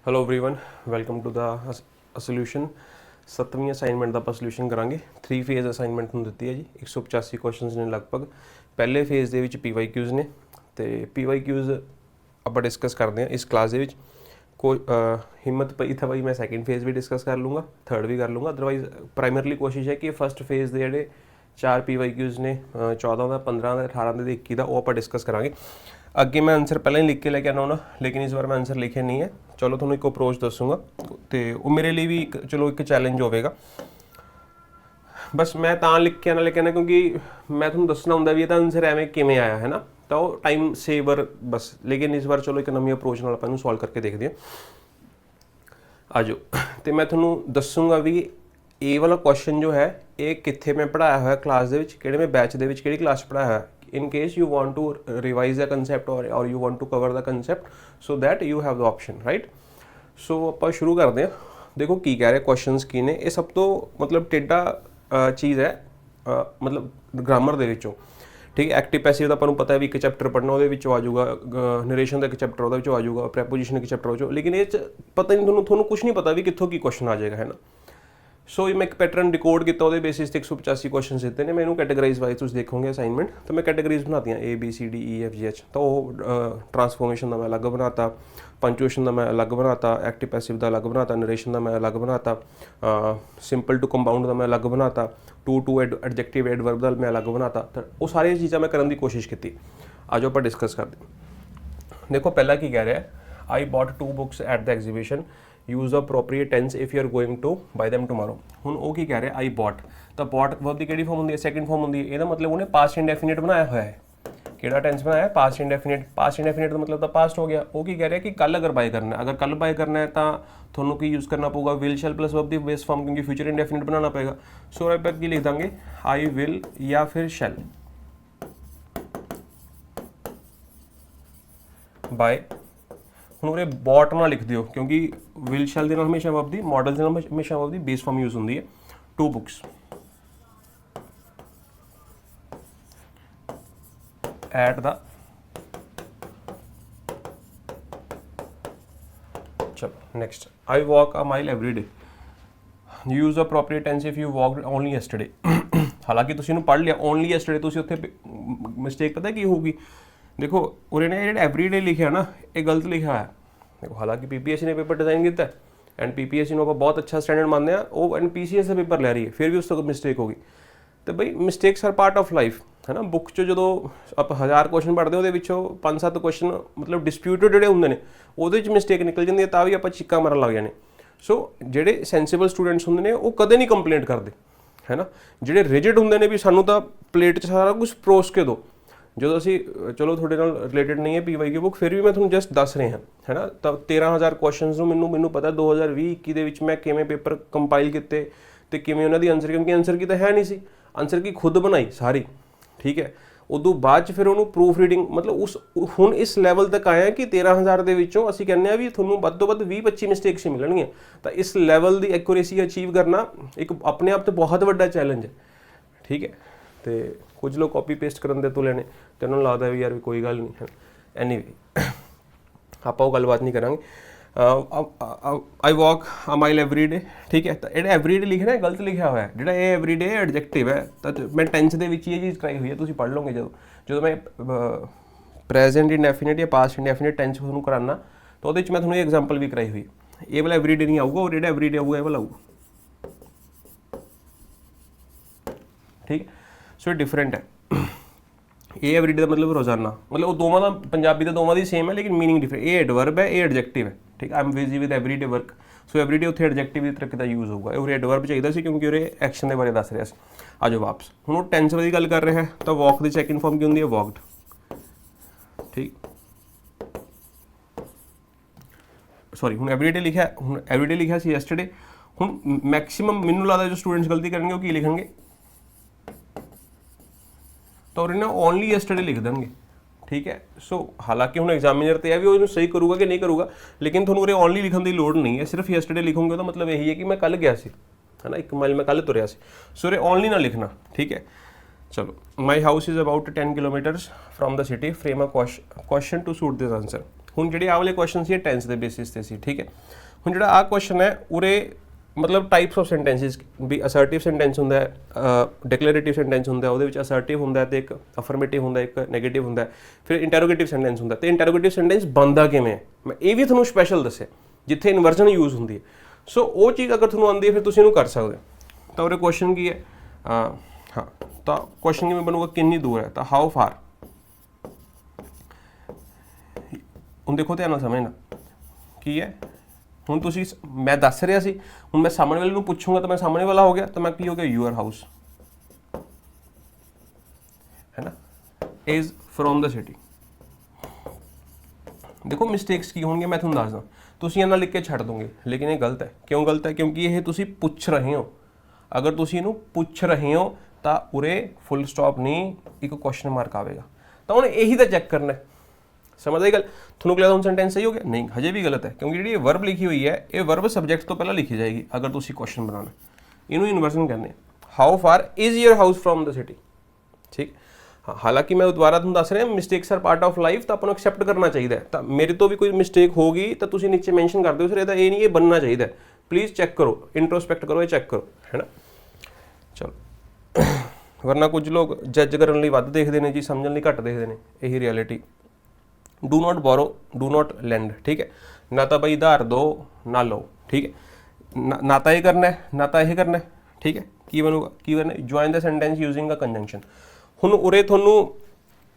Hello everyone, welcome to the solution. 7ਵੀਂ assignment ਦਾ ਆਪਾਂ ਸੋਲੂਸ਼ਨ ਕਰਾਂਗੇ। 3 ਫੇਜ਼ ਅਸਾਈਨਮੈਂਟ ਨੂੰ ਦਿੱਤੀ ਹੈ ਜੀ। 185 ਕੁਐਸਚਨਸ ਨੇ ਲਗਭਗ। ਪਹਿਲੇ ਫੇਜ਼ ਦੇ ਵਿੱਚ PYQs ਨੇ ਤੇ PYQs ਆਪਾਂ ਡਿਸਕਸ ਕਰਦੇ ਹਾਂ ਇਸ ਕਲਾਸ ਦੇ ਵਿੱਚ। ਹਿੰਮਤ ਪਈ ਤਾਂ ਭਾਈ ਮੈਂ ਸੈਕਿੰਡ ਫੇਜ਼ ਵੀ ਡਿਸਕਸ ਕਰ ਲੂँगा, ਥਰਡ ਵੀ ਕਰ ਲੂँगा। ਅਦਰਵਾਈਜ਼ ਪ੍ਰਾਈਮਰਲੀ ਕੋਸ਼ਿਸ਼ ਹੈ ਕਿ ਫਸਟ ਫੇਜ਼ ਦੇ ਜਿਹੜੇ 4 PYQs ਨੇ 14 ਦਾ, 15 ਦਾ, 18 ਦੇ 21 ਦਾ, ਉਹ ਆਪਾਂ ਡਿਸਕਸ ਕਰਾਂਗੇ। ਅੱਗੇ मैं आंसर पहले ही लिख के लेके आना होना, लेकिन इस बार मैं आंसर लिखे नहीं है। चलो थोड़ा एक अप्रोच दसूँगा तो वो मेरे लिए भी चलो एक चैलेंज होगा। बस मैं तो लिख के आना लेके आना क्योंकि मैं थोड़ा दसना होंगे भी ये आंसर एवें किमें आया है ना, तो टाइम सेवर बस। लेकिन इस बार चलो एक नवी अप्रोच नाल आपां सॉल्व करके देखते हैं। आ जाओ तो मैं थोड़ा दसूँगा भी ये वाला क्वेश्चन जो है ये कित्थे मैं पढ़ाया हुआ क्लास दे विच, किहड़े मैं बैच दे विच किहड़ी क्लास पढ़ाया है। In case you want to revise the concept or you want to cover the concept, so that you have the option, right? So ਆਪਾਂ ਸ਼ੁਰੂ ਕਰਦੇ ਹਾਂ। ਦੇਖੋ ਕੀ ਕਹਿ ਰਹੇ ਕੁਐਸਚਨਸ ਕੀ ਨੇ। ਇਹ ਸਭ ਤੋਂ ਮਤਲਬ ਟੇਢਾ ਚੀਜ਼ ਹੈ ਮਤਲਬ ਗ੍ਰਾਮਰ ਦੇ ਵਿੱਚੋਂ, ਠੀਕ ਹੈ। ਐਕਟਿਵ ਪੈਸਿਵ ਦਾ ਆਪਾਂ ਨੂੰ ਪਤਾ ਹੈ ਵੀ ਇੱਕ ਚੈਪਟਰ ਪੜ੍ਹਨਾ, ਉਹਦੇ ਵਿੱਚੋਂ ਆ ਜਾਊਗਾ ਨਰੇਸ਼ਨ ਦਾ ਇੱਕ ਚੈਪਟਰ, ਉਹਦੇ ਵਿੱਚੋਂ ਆ ਜਾਊਗਾ ਪ੍ਰੈਪੋਜੀਸ਼ਨ ਇੱਕ ਚੈਪਟਰ ਵਿੱਚੋਂ। ਲੇਕਿਨ ਇਹ 'ਚ ਪਤਾ ਨਹੀਂ ਤੁਹਾਨੂੰ ਕੁਝ ਨਹੀਂ ਪਤਾ ਵੀ ਕਿੱਥੋਂ ਕੀ ਕੁਐਸਚਨ ਆ ਜਾਏਗਾ, ਹੈ ਨਾ। ਸੋ मैं एक पैटर्न डिकोड किया, ਉਹਦੇ बेसिस 185 क्वेश्चन ਦਿੱਤੇ ਨੇ। मैं ਇਹਨੂੰ कैटेगराइज वाइज ਤੁਸੀਂ ਦੇਖੋਗੇ ਅਸਾਈਨਮੈਂਟ, ਤਾਂ ਮੈਂ categories ਬਣਾਤੀਆਂ A B C D E F G H। ਤਾਂ ਉਹ ਟਰਾਂਸਫੋਰਮੇਸ਼ਨ ਦਾ ਮੈਂ ਅਲੱਗ ਬਣਾਤਾ, ਪੰਚੁਏਸ਼ਨ ਦਾ ਮੈਂ ਅਲੱਗ ਬਣਾਤਾ, ਐਕਟਿਵ ਪੈਸਿਵ ਦਾ ਅਲੱਗ ਬਣਾਤਾ, ਨਰੇਸ਼ਨ ਦਾ ਮੈਂ ਅਲੱਗ ਬਣਾਤਾ, ਸਿੰਪਲ ਟੂ ਕੰਪਾਊਂਡ ਦਾ ਮੈਂ ਅਲੱਗ ਬਣਾਤਾ, ਟੂ ਐਡਜੈਕਟਿਵ ਐਡਵਰਬ ਦਾ ਮੈਂ ਅਲੱਗ ਬਣਾਤਾ। ਤਾਂ ਉਹ ਸਾਰੀਆਂ ਚੀਜ਼ਾਂ ਮੈਂ ਕਰਨ ਦੀ ਕੋਸ਼ਿਸ਼ ਕੀਤੀ। ਅੱਜ ਆਪਾਂ ਡਿਸਕਸ ਕਰਦੇ ਹਾਂ। ਦੇਖੋ ਪਹਿਲਾ ਕੀ ਕਹਿ ਰਿਹਾ, I bought 2 books at the exhibition, use the appropriate tense if you are going to buy them tomorrow। ਹੁਣ ਉਹ ਕੀ ਕਹਿ ਰਿਹਾ, I bought, ਤਾਂ bought verb ਦੀ ਕਿਹੜੀ ਫਾਰਮ ਹੁੰਦੀ ਹੈ, ਸੈਕਿੰਡ ਫਾਰਮ ਹੁੰਦੀ ਹੈ। ਇਹਦਾ ਮਤਲਬ ਉਹਨੇ ਪਾਸਟ ਇੰਡੈਫੀਨਿਟ ਬਣਾਇਆ ਹੋਇਆ ਹੈ। ਕਿਹੜਾ ਟੈਂਸ ਬਣਾਇਆ, ਪਾਸਟ ਇੰਡੈਫੀਨਿਟ। ਪਾਸਟ ਇੰਡੈਫੀਨਿਟ ਦਾ ਮਤਲਬ ਤਾਂ ਪਾਸਟ ਹੋ ਗਿਆ। ਉਹ ਕੀ ਕਹਿ ਰਿਹਾ ਕਿ ਕੱਲ ਅਗਰ ਬਾਏ ਕਰਨਾ ਹੈ, ਅਗਰ ਕੱਲ ਬਾਏ ਕਰਨਾ ਹੈ ਤਾਂ ਤੁਹਾਨੂੰ ਕੀ ਯੂਜ਼ ਕਰਨਾ ਪਊਗਾ, will shell plus verb the base farm, ਕਿਉਂਕਿ ਫਿਊਚਰ ਇੰਡੈਫੀਨਿਟ ਬਣਾਉਣਾ ਪਏਗਾ। ਸੋ ਆਪਾਂ ਕੀ ਲਿਖ ਦਾਂਗੇ, I will ਜਾਂ ਫਿਰ ਸ਼ੈਲ ਬਾਏ। ਹੁਣ ਉਰੇ ਬੌਟ ਨਾ ਲਿਖ ਦਿਓ ਕਿਉਂਕਿ ਵਿਲ ਸ਼ੈਲ ਦੇ ਨਾਲ ਹਮੇਸ਼ਾ ਵਰਬ ਦੀ, ਮਾਡਲ ਦੇ ਨਾਲ ਹਮੇਸ਼ਾ ਵਰਬ ਦੀ ਬੇਸ ਫਾਰਮ ਯੂਜ਼ ਹੁੰਦੀ ਹੈ। 2 ਬੁੱਕਸ ਐਟ ਦਾ, ਚਲੋ next, I walk a mile every day, use the appropriate tense if you walked only yesterday। ਹਾਲਾਂਕਿ ਤੁਸੀਂ ਇਹਨੂੰ ਪੜ੍ਹ ਲਿਆ only yesterday, ਤੁਸੀਂ ਉੱਥੇ ਮਿਸਟੇਕ ਪਤਾ ਕੀ ਹੋਊਗੀ। ਦੇਖੋ ਉਰੇ ਨੇ ਜਿਹੜਾ ਐਵਰੀਡੇ ਲਿਖਿਆ ਨਾ, ਇਹ ਗਲਤ ਲਿਖਿਆ ਹੋਇਆ। ਦੇਖੋ ਹਾਲਾਂਕਿ PPSC ਨੇ ਪੇਪਰ ਡਿਜ਼ਾਈਨ ਕੀਤਾ ਐਂਡ PPSC ਨੂੰ ਆਪਾਂ ਬਹੁਤ ਅੱਛਾ ਸਟੈਂਡਰਡ ਮੰਨਦੇ ਹਾਂ, ਉਹ ਐਂਡ PCS ਦਾ ਪੇਪਰ ਲੈ ਰਹੀ ਹੈ, ਫਿਰ ਵੀ ਉਸ ਤੋਂ ਮਿਸਟੇਕ ਹੋ ਗਈ। ਤੇ ਬਈ mistakes are part of life, ਹੈ ਨਾ। ਬੁੱਕ 'ਚ ਜਦੋਂ ਆਪਾਂ 1000 ਕੁਐਸਚਨ ਪੜ੍ਹਦੇ ਉਹਦੇ ਵਿੱਚੋਂ 5-7 ਕੁਐਸਚਨ ਮਤਲਬ ਡਿਸਪਿਊਟਡ ਜਿਹੜੇ ਹੁੰਦੇ ਨੇ, ਉਹਦੇ 'ਚ ਮਿਸਟੇਕ ਨਿਕਲ ਜਾਂਦੀ ਹੈ, ਤਾਂ ਵੀ ਆਪਾਂ ਚੀਕਾਂ ਮਾਰਨ ਲੱਗ ਜਾਂਦੇ। ਸੋ ਜਿਹੜੇ ਸੈਂਸੀਬਲ ਸਟੂਡੈਂਟਸ ਹੁੰਦੇ ਨੇ ਉਹ ਕਦੇ ਨਹੀਂ ਕੰਪਲੇਂਟ ਕਰਦੇ, ਹੈ ਨਾ। ਜਿਹੜੇ ਰਿਜਿਡ ਹੁੰਦੇ ਨੇ ਵੀ ਸਾਨੂੰ ਤਾਂ ਪਲੇਟ 'ਚ ਸਾਰਾ ਕੁਝ ਪਰੋਸ ਕੇ ਦਿਓ। ਜਦੋਂ ਅਸੀਂ ਚਲੋ ਤੁਹਾਡੇ ਨਾਲ ਰਿਲੇਟਡ ਨਹੀਂ ਹੈ PYQ ਬੁੱਕ, ਫਿਰ ਵੀ ਮੈਂ ਤੁਹਾਨੂੰ ਜਸਟ ਦੱਸ ਰਿਹਾ, ਹੈ ਨਾ। ਤਾਂ 13000 ਕੁਐਸਚਨਸ ਨੂੰ ਮੈਨੂੰ ਪਤਾ 2020-21 ਦੇ ਵਿੱਚ ਮੈਂ ਕਿਵੇਂ ਪੇਪਰ ਕੰਪਾਈਲ ਕੀਤੇ ਅਤੇ ਕਿਵੇਂ ਉਹਨਾਂ ਦੀ ਆਨਸਰ, ਕਿਉਂਕਿ ਆਨਸਰ ਕੀ ਤਾਂ ਹੈ ਨਹੀਂ ਸੀ, ਆਨਸਰ ਕੀ ਖੁਦ ਬਣਾਈ ਸਾਰੀ, ਠੀਕ ਹੈ। ਉਦੋਂ ਬਾਅਦ 'ਚ ਫਿਰ ਉਹਨੂੰ ਪ੍ਰੂਫ ਰੀਡਿੰਗ, ਮਤਲਬ ਹੁਣ ਇਸ ਲੈਵਲ ਤੱਕ ਆਇਆ ਕਿ 13000 ਦੇ ਵਿੱਚੋਂ ਅਸੀਂ ਕਹਿੰਦੇ ਹਾਂ ਵੀ ਤੁਹਾਨੂੰ ਵੱਧ ਤੋਂ ਵੱਧ 20-25 ਮਿਸਟੇਕਸ ਹੀ ਮਿਲਣਗੀਆਂ। ਤਾਂ ਇਸ ਲੈਵਲ ਦੀ ਐਕੂਰੇਸੀ ਅਚੀਵ ਕਰਨਾ ਇੱਕ ਆਪਣੇ ਆਪ 'ਤੇ ਬਹੁਤ ਵੱਡਾ ਚੈਲੰਜ ਹੈ, ਠੀਕ ਹੈ। ਤੇ ਕੁਝ ਲੋਕ ਕਾਪੀ ਪੇਸਟ ਕਰਨ ਦੇ ਤੁਲੇ ਨੇ ਅਤੇ ਉਹਨਾਂ ਨੂੰ ਲੱਗਦਾ ਵੀ ਯਾਰ ਵੀ ਕੋਈ ਗੱਲ ਨਹੀਂ ਹੈ। ਐਨੀਵੇ ਆਪਾਂ ਉਹ ਗੱਲਬਾਤ ਨਹੀਂ ਕਰਾਂਗੇ। I walk a mile every day, ਠੀਕ ਹੈ। ਤਾਂ ਜਿਹੜਾ ਐਵਰੀਡੇ ਲਿਖਣਾ ਗਲਤ ਲਿਖਿਆ ਹੋਇਆ, ਜਿਹੜਾ ਇਹ ਐਵਰੀਡੇ ਐਡਜੈਕਟਿਵ ਹੈ। ਤਾਂ ਮੈਂ ਟੈਂਸ ਦੇ ਵਿੱਚ ਹੀ ਇਹ ਚੀਜ਼ ਕਰਾਈ ਹੋਈ ਹੈ, ਤੁਸੀਂ ਪੜ੍ਹ ਲਓਗੇ। ਜਦੋਂ ਮੈਂ ਪ੍ਰੈਜ਼ੈਂਟ ਇੰਡੈਫੀਨਿਟ ਜਾਂ ਪਾਸਟ ਇੰਡੈਫੀਨਿਟ ਟੈਂਸ ਤੁਹਾਨੂੰ ਕਰਾਉਣਾ, ਤਾਂ ਉਹਦੇ 'ਚ ਮੈਂ ਤੁਹਾਨੂੰ ਇਹ ਐਗਜ਼ਾਮਪਲ ਵੀ ਕਰਾਈ ਹੋਈ। ਇਹ ਵਾਲਾ ਐਵਰੀਡੇ ਨਹੀਂ ਆਊਗਾ, ਉਹ ਜਿਹੜਾ ਐਵਰੀਡੇ ਆਊਗਾ ਇਹ ਵਾਲਾ ਆਊਗਾ, ਠੀਕ ਹੈ। ਸੋ ਇਹ ਡਿਫਰੈਂਟ ਹੈ। ਇਹ ਐਵਰੀਡੇ ਦਾ ਮਤਲਬ ਰੋਜ਼ਾਨਾ, ਮਤਲਬ ਉਹ ਦੋਵਾਂ ਦਾ ਪੰਜਾਬੀ ਦਾ ਦੋਵਾਂ ਦੀ ਸੇਮ ਹੈ, ਲੇਕਿਨ ਮੀਨਿੰਗ ਡਿਫਰੈਂਟ। ਇਹ ਐਡਵਰਬ ਹੈ, ਇਹ ਐਡਜੈਕਟਿਵ ਹੈ, ਠੀਕ। I am busy with everyday work. So everyday ਉੱਥੇ ਐਡਜੈਕਟਿਵ ਦੀ ਤਰੀਕੇ ਦਾ ਯੂਜ਼ ਹੋਊਗਾ। ਉਹ ਐਡਵਰਬ ਚਾਹੀਦਾ ਸੀ ਕਿਉਂਕਿ ਉਹਦੇ ਐਕਸ਼ਨ ਦੇ ਬਾਰੇ ਦੱਸ ਰਿਹਾ ਸੀ। ਆ ਜਾਓ ਵਾਪਸ, ਹੁਣ ਉਹ ਟੈਂਸ ਦੀ ਗੱਲ ਕਰ ਰਿਹਾ ਹੈ। ਤਾਂ ਵਾਕ ਦੀ ਸੈਕਿੰਡ ਫਾਰਮ ਕੀ ਹੁੰਦੀ ਹੈ, ਵਾਕਡ, ਠੀਕ। ਸੌਰੀ, ਹੁਣ ਐਵਰੀਡੇ ਲਿਖਿਆ ਸੀ ਯੈਸਟਰਡੇ। ਹੁਣ ਮੈਕਸੀਮਮ ਮੈਨੂੰ ਲੱਗਦਾ ਜੋ ਸਟੂਡੈਂਟਸ ਗਲਤੀ ਕਰਨਗੇ ਉਹ ਕੀ ਲਿਖਣਗੇ, ਤਾਂ ਉਹਨੇ ਨਾ ਓਨਲੀ ਯੈਸਟਰਡੇ ਲਿਖ ਦੇਣਗੇ, ਠੀਕ ਹੈ। ਸੋ ਹਾਲਾਂਕਿ ਹੁਣ ਐਗਜ਼ਾਮੀਨਰ 'ਤੇ ਹੈ ਵੀ ਉਹ ਇਹਨੂੰ ਸਹੀ ਕਰੂਗਾ ਕਿ ਨਹੀਂ ਕਰੂਗਾ, ਲੇਕਿਨ ਤੁਹਾਨੂੰ ਉਰੇ ਓਨਲੀ ਲਿਖਣ ਦੀ ਲੋੜ ਨਹੀਂ ਹੈ। ਸਿਰਫ ਯੈਸਟਰਡੇ ਲਿਖੋਗੇ ਉਹਦਾ ਮਤਲਬ ਇਹੀ ਹੈ ਕਿ ਮੈਂ ਕੱਲ੍ਹ ਗਿਆ ਸੀ, ਹੈ ਨਾ, 1 ਮਾਈਲ ਮੈਂ ਕੱਲ੍ਹ ਤੁਰਿਆ ਸੀ। ਸੋ ਉਰੇ ਓਨਲੀ ਨਾ ਲਿਖਣਾ, ਠੀਕ ਹੈ। ਚਲੋ, my house is about 10 kilometres from the city, frame a question to suit this answer. ਹੁਣ ਜਿਹੜੇ ਆਹ ਵਾਲੇ ਕੁਐਸਚਨ ਸੀ ਟੈਂਸ ਦੇ ਬੇਸਿਸ ਤੇ ਸੀ, ਠੀਕ ਹੈ। ਹੁਣ ਜਿਹੜਾ ਆਹ ਕੁਐਸਚਨ ਹੈ ਉਰੇ ਮਤਲਬ ਟਾਈਪਸ ਆਫ ਸੈਂਟੈਂਸਿਸ ਵੀ ਅਸਰਟਿਵ ਸੈਂਟੈਂਸ ਹੁੰਦਾ ਹੈ, ਡਿਕਲੇਰੇਟਿਵ ਸੈਂਟੈਂਸ ਹੁੰਦਾ, ਉਹਦੇ ਵਿੱਚ ਅਸਰਟਿਵ ਹੁੰਦਾ ਤੇ ਇੱਕ ਅਫਰਮੇਟਿਵ ਹੁੰਦਾ, ਇੱਕ ਨੈਗੇਟਿਵ ਹੁੰਦਾ, ਫਿਰ ਇੰਟਰੋਗੇਟਿਵ ਸੈਂਟੈਂਸ ਹੁੰਦਾ। ਤੇ ਇੰਟਰੋਗੇਟਿਵ ਸੈਂਟੈਂਸ ਬਣਦਾ ਕਿਵੇਂ ਹੈ ਮੈਂ ਇਹ ਵੀ ਤੁਹਾਨੂੰ ਸਪੈਸ਼ਲ ਦੱਸਿਆ, ਜਿੱਥੇ ਇਨਵਰਜਨ ਯੂਜ਼ ਹੁੰਦੀ ਹੈ। ਸੋ ਉਹ ਚੀਜ਼ ਅਗਰ ਤੁਹਾਨੂੰ ਆਉਂਦੀ ਹੈ ਫਿਰ ਤੁਸੀਂ ਇਹਨੂੰ ਕਰ ਸਕਦੇ ਹੋ। ਤਾਂ ਉਹਦੇ ਕੁਐਸਚਨ ਕੀ ਹੈ, ਹਾਂ ਤਾਂ ਕੁਐਸਚਨ ਕਿਵੇਂ ਬਣੂਗਾ, ਕਿੰਨੀ ਦੂਰ ਹੈ, ਤਾਂ ਹਾਊ ਫਾਰ। ਹੁਣ ਦੇਖੋ ਧਿਆਨ ਨਾਲ ਸਮਝਣਾ ਕੀ ਹੈ। ਹੁਣ ਤੁਸੀਂ ਮੈਂ ਦੱਸ ਰਿਹਾ ਸੀ, ਹੁਣ ਮੈਂ ਸਾਹਮਣੇ ਵਾਲੇ ਨੂੰ ਪੁੱਛੂੰਗਾ ਤਾਂ ਮੈਂ ਸਾਹਮਣੇ ਵਾਲਾ ਹੋ ਗਿਆ, ਤਾਂ ਮੈਂ ਕੀ ਹੋ ਗਿਆ, ਯੂਅਰ ਹਾਊਸ ਹੈ ਨਾ, ਇਜ਼ ਫਰੋਮ ਦ ਸਿਟੀ। ਦੇਖੋ ਮਿਸਟੇਕਸ ਕੀ ਹੋਣਗੇ ਮੈਂ ਤੁਹਾਨੂੰ ਦੱਸਦਾ, ਤੁਸੀਂ ਇਹਨਾਂ ਲਿਖ ਕੇ ਛੱਡ ਦੋਗੇ, ਲੇਕਿਨ ਇਹ ਗਲਤ ਹੈ। ਕਿਉਂ ਗਲਤ ਹੈ? ਕਿਉਂਕਿ ਇਹ ਤੁਸੀਂ ਪੁੱਛ ਰਹੇ ਹੋ। ਅਗਰ ਤੁਸੀਂ ਇਹਨੂੰ ਪੁੱਛ ਰਹੇ ਹੋ ਤਾਂ ਉਰੇ ਫੁੱਲ ਸਟਾਪ ਨਹੀਂ, ਇੱਕ ਕੁਐਸਚਨ ਮਾਰਕ ਆਵੇਗਾ। ਤਾਂ ਹੁਣ ਇਹੀ ਤਾਂ ਚੈੱਕ ਕਰਨਾ ਹੈ, ਸਮਝ ਆਈ ਗੱਲ? ਤੁਹਾਨੂੰ ਕਿਹਾ ਹੁਣ ਸੈਂਟੈਂਸ ਸਹੀ ਹੋ ਗਿਆ? ਨਹੀਂ, ਹਜੇ ਵੀ ਗਲਤ ਹੈ, ਕਿਉਂਕਿ ਜਿਹੜੀ ਇਹ ਵਰਬ ਲਿਖੀ ਹੋਈ ਹੈ ਇਹ ਵਰਬ ਸਬਜੈਕਟ ਤੋਂ ਪਹਿਲਾਂ ਲਿਖੀ ਜਾਏਗੀ ਅਗਰ ਤੁਸੀਂ ਕੁਐਸਚਨ ਬਣਾਉਣਾ। ਇਹਨੂੰ ਇਨਵਰਜਨ ਕਹਿੰਦੇ ਆ। How far is your house from the city, ਠੀਕ। ਹਾਂ, ਹਾਲਾਂਕਿ ਮੈਂ ਦੁਬਾਰਾ ਤੁਹਾਨੂੰ ਦੱਸ ਰਿਹਾ mistakes are part of life, ਤਾਂ ਆਪਾਂ ਨੂੰ ਐਕਸੈਪਟ ਕਰਨਾ ਚਾਹੀਦਾ ਹੈ। ਤਾਂ ਮੇਰੇ ਤੋਂ ਵੀ ਕੋਈ ਮਿਸਟੇਕ ਹੋ ਗਈ ਤਾਂ ਤੁਸੀਂ ਨੀਚੇ ਮੈਂਸ਼ਨ ਕਰ ਦਿਓ ਸਰ, ਇਹਦਾ ਇਹ ਨਹੀਂ, ਇਹ ਬਣਨਾ ਚਾਹੀਦਾ। ਪਲੀਜ਼ ਚੈੱਕ ਕਰੋ, ਇੰਟਰੋਸਪੈਕਟ ਕਰੋ, ਇਹ ਚੈੱਕ ਕਰੋ, ਹੈ ਨਾ। ਚਲੋ, ਵਰਨਾ ਕੁਝ ਲੋਕ ਜੱਜ ਕਰਨ ਲਈ ਵੱਧ ਦੇਖਦੇ ਨੇ ਜੀ, ਸਮਝਣ ਲਈ ਘੱਟ ਦੇਖਦੇ ਨੇ, ਇਹੀ reality. Do not ਬੋਰੋ, do not land, ਠੀਕ ਹੈ। ਨਾ ਤਾਂ ਬਈ ਉਧਾਰ ਦਿਓ ਨਾ ਲਓ, ਠੀਕ ਹੈ। ਨਾ ਤਾਂ ਇਹ ਕਰਨਾ ਹੈ ਨਾ ਤਾਂ ਇਹ ਕਰਨਾ ਹੈ, ਠੀਕ ਹੈ। ਕੀ ਬਣੂਗਾ, ਕੀ ਕਰਨਾ, ਜੁਆਇਨ ਦ ਸੈਂਟੈਂਸ ਯੂਜ਼ਿੰਗ ਅ ਕੰਜੰਕਸ਼ਨ। ਹੁਣ ਉਰੇ ਤੁਹਾਨੂੰ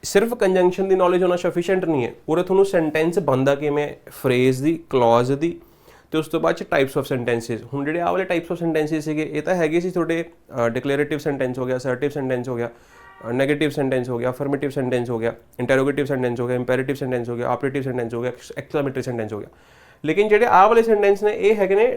ਸਿਰਫ ਕੰਜੰਕਸ਼ਨ ਦੀ ਨੌਲੇਜ ਹੋਣਾ ਸਫੀਸ਼ੀਐਂਟ ਨਹੀਂ ਹੈ, ਉਰੇ ਤੁਹਾਨੂੰ ਸੈਂਟੈਂਸ ਬਣਦਾ ਕਿਵੇਂ, ਫਰੇਜ਼ ਦੀ, ਕਲੌਜ਼ ਦੀ, ਤੇ ਉਸ ਤੋਂ ਬਾਅਦ ਚ ਟਾਈਪਸ ਆਫ ਸੈਂਟੈਂਸਿਸ। ਹੁਣ ਜਿਹੜੇ ਆਹ ਵਾਲੇ ਟਾਈਪਸ ਆਫ ਸੈਂਟੈਂਸਿਸ ਸੀਗੇ ਇਹ ਤਾਂ ਹੈਗੇ ਸੀ ਤੁਹਾਡੇ ਡਿਕਲੇਰੇਟਿਵ ਸੈਂਟੈਂਸ ਹੋ ਗਿਆ, ਅਸਰਟਿਵ ਸੈਂਟੈਂਸ ਹੋ ਗਿਆ, ਨੈਗੇਟਿਵ ਸੈਂਟੈਂਸ ਹੋ ਗਿਆ, ਅਫਰਮੇਟਿਵ ਸੈਂਟੈਂਸ ਹੋ ਗਿਆ, ਇੰਟਰੋਗੇਟਿਵ ਸੈਂਟੈਂਸ ਹੋ ਗਿਆ, ਇੰਪੈਰੇਟਿਵ ਸੈਂਟੈਂਸ ਹੋ ਗਿਆ, ਆਪਰੇਟਿਵ ਸੈਂਟੈਂਸ ਹੋ ਗਿਆ, ਐਕਸਕਲੇਮੇਟਰੀ ਸੈਂਟੈਂਸ ਹੋ ਗਿਆ। ਲੇਕਿਨ ਜਿਹੜੇ ਆਹ ਵਾਲੇ ਸੈਂਟੈਂਸ ਨੇ ਇਹ ਹੈਗੇ ਨੇ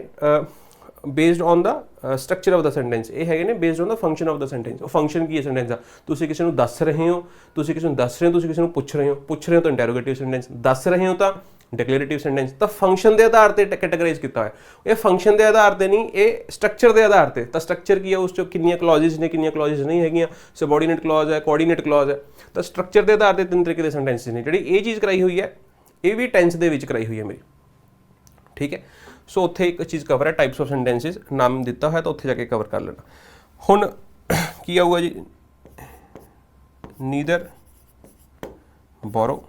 based on the structure of the sentence, ਇਹ ਹੈਗੇ ਨੇ based on the function of the sentence. ਉਹ ਫੰਕਸ਼ਨ ਕੀ ਹੈ ਸੈਂਟੈਂਸ ਦਾ, ਤੁਸੀਂ ਕਿਸੇ ਨੂੰ ਦੱਸ ਰਹੇ ਹੋ, ਤੁਸੀਂ ਕਿਸੇ ਨੂੰ ਦੱਸ ਰਹੇ ਹੋ, ਤੁਸੀਂ ਕਿਸੇ ਨੂੰ ਪੁੱਛ ਰਹੇ ਹੋ ਤਾਂ ਇੰਟਰੋਗੇਟਿਵ ਸੈਂਟੈਂਸ, ਦੱਸ ਰਹੇ ਹੋ ਤਾਂ ਡਿਕਲੇਰੇਟਿਵ ਸੈਂਟੈਂਸ। ਤਾਂ ਫੰਕਸ਼ਨ ਦੇ ਆਧਾਰ ਤੇ ਕੈਟਾਗਰਾਈਜ਼ ਕੀਤਾ ਹੋਇਆ, ਇਹ ਫੰਕਸ਼ਨ ਦੇ ਆਧਾਰ ਤੇ ਨਹੀਂ, ਇਹ ਸਟਰਕਚਰ ਦੇ ਆਧਾਰ ਤੇ। ਤਾਂ ਸਟਰਕਚਰ ਕੀ ਹੈ, ਉਸ 'ਚ ਕਿੰਨੀਆਂ ਕਲੌਜ਼ਿਸ ਨੇ, ਕਿੰਨੀਆਂ ਕਲੌਜ਼ਿਸ ਨਹੀਂ ਹੈਗੀਆਂ, ਸਬੋਰਡੀਨੇਟ ਕਲੌਜ਼ ਹੈ, ਕੋਆਰਡੀਨੇਟ ਕਲੌਜ਼ ਹੈ। ਤਾਂ ਸਟਰਕਚਰ ਦੇ ਆਧਾਰ ਤੇ ਤਿੰਨ ਤਰੀਕੇ ਦੇ ਸੈਂਟੈਂਸਿਸ ਨੇ। ਜਿਹੜੀ ਇਹ ਚੀਜ਼ ਕਰਾਈ ਹੋਈ ਹੈ ਇਹ ਵੀ ਟੈਂਸ ਦੇ ਵਿੱਚ ਕਰਾਈ ਹੋਈ ਹੈ ਮੇਰੀ, ਠੀਕ ਹੈ। ਸੋ ਉੱਥੇ ਇੱਕ ਚੀਜ਼ ਕਵਰ ਹੈ, ਟਾਈਪਸ ਆਫ ਸੈਂਟੈਂਸਿਸ ਨਾਮ ਦਿੱਤਾ ਹੋਇਆ, ਤਾਂ ਉੱਥੇ ਜਾ ਕੇ ਕਵਰ ਕਰ ਲੈਣਾ। ਹੁਣ ਕੀ ਆਊਗਾ ਜੀ, ਨੀਦਰ ਬੋਰੋ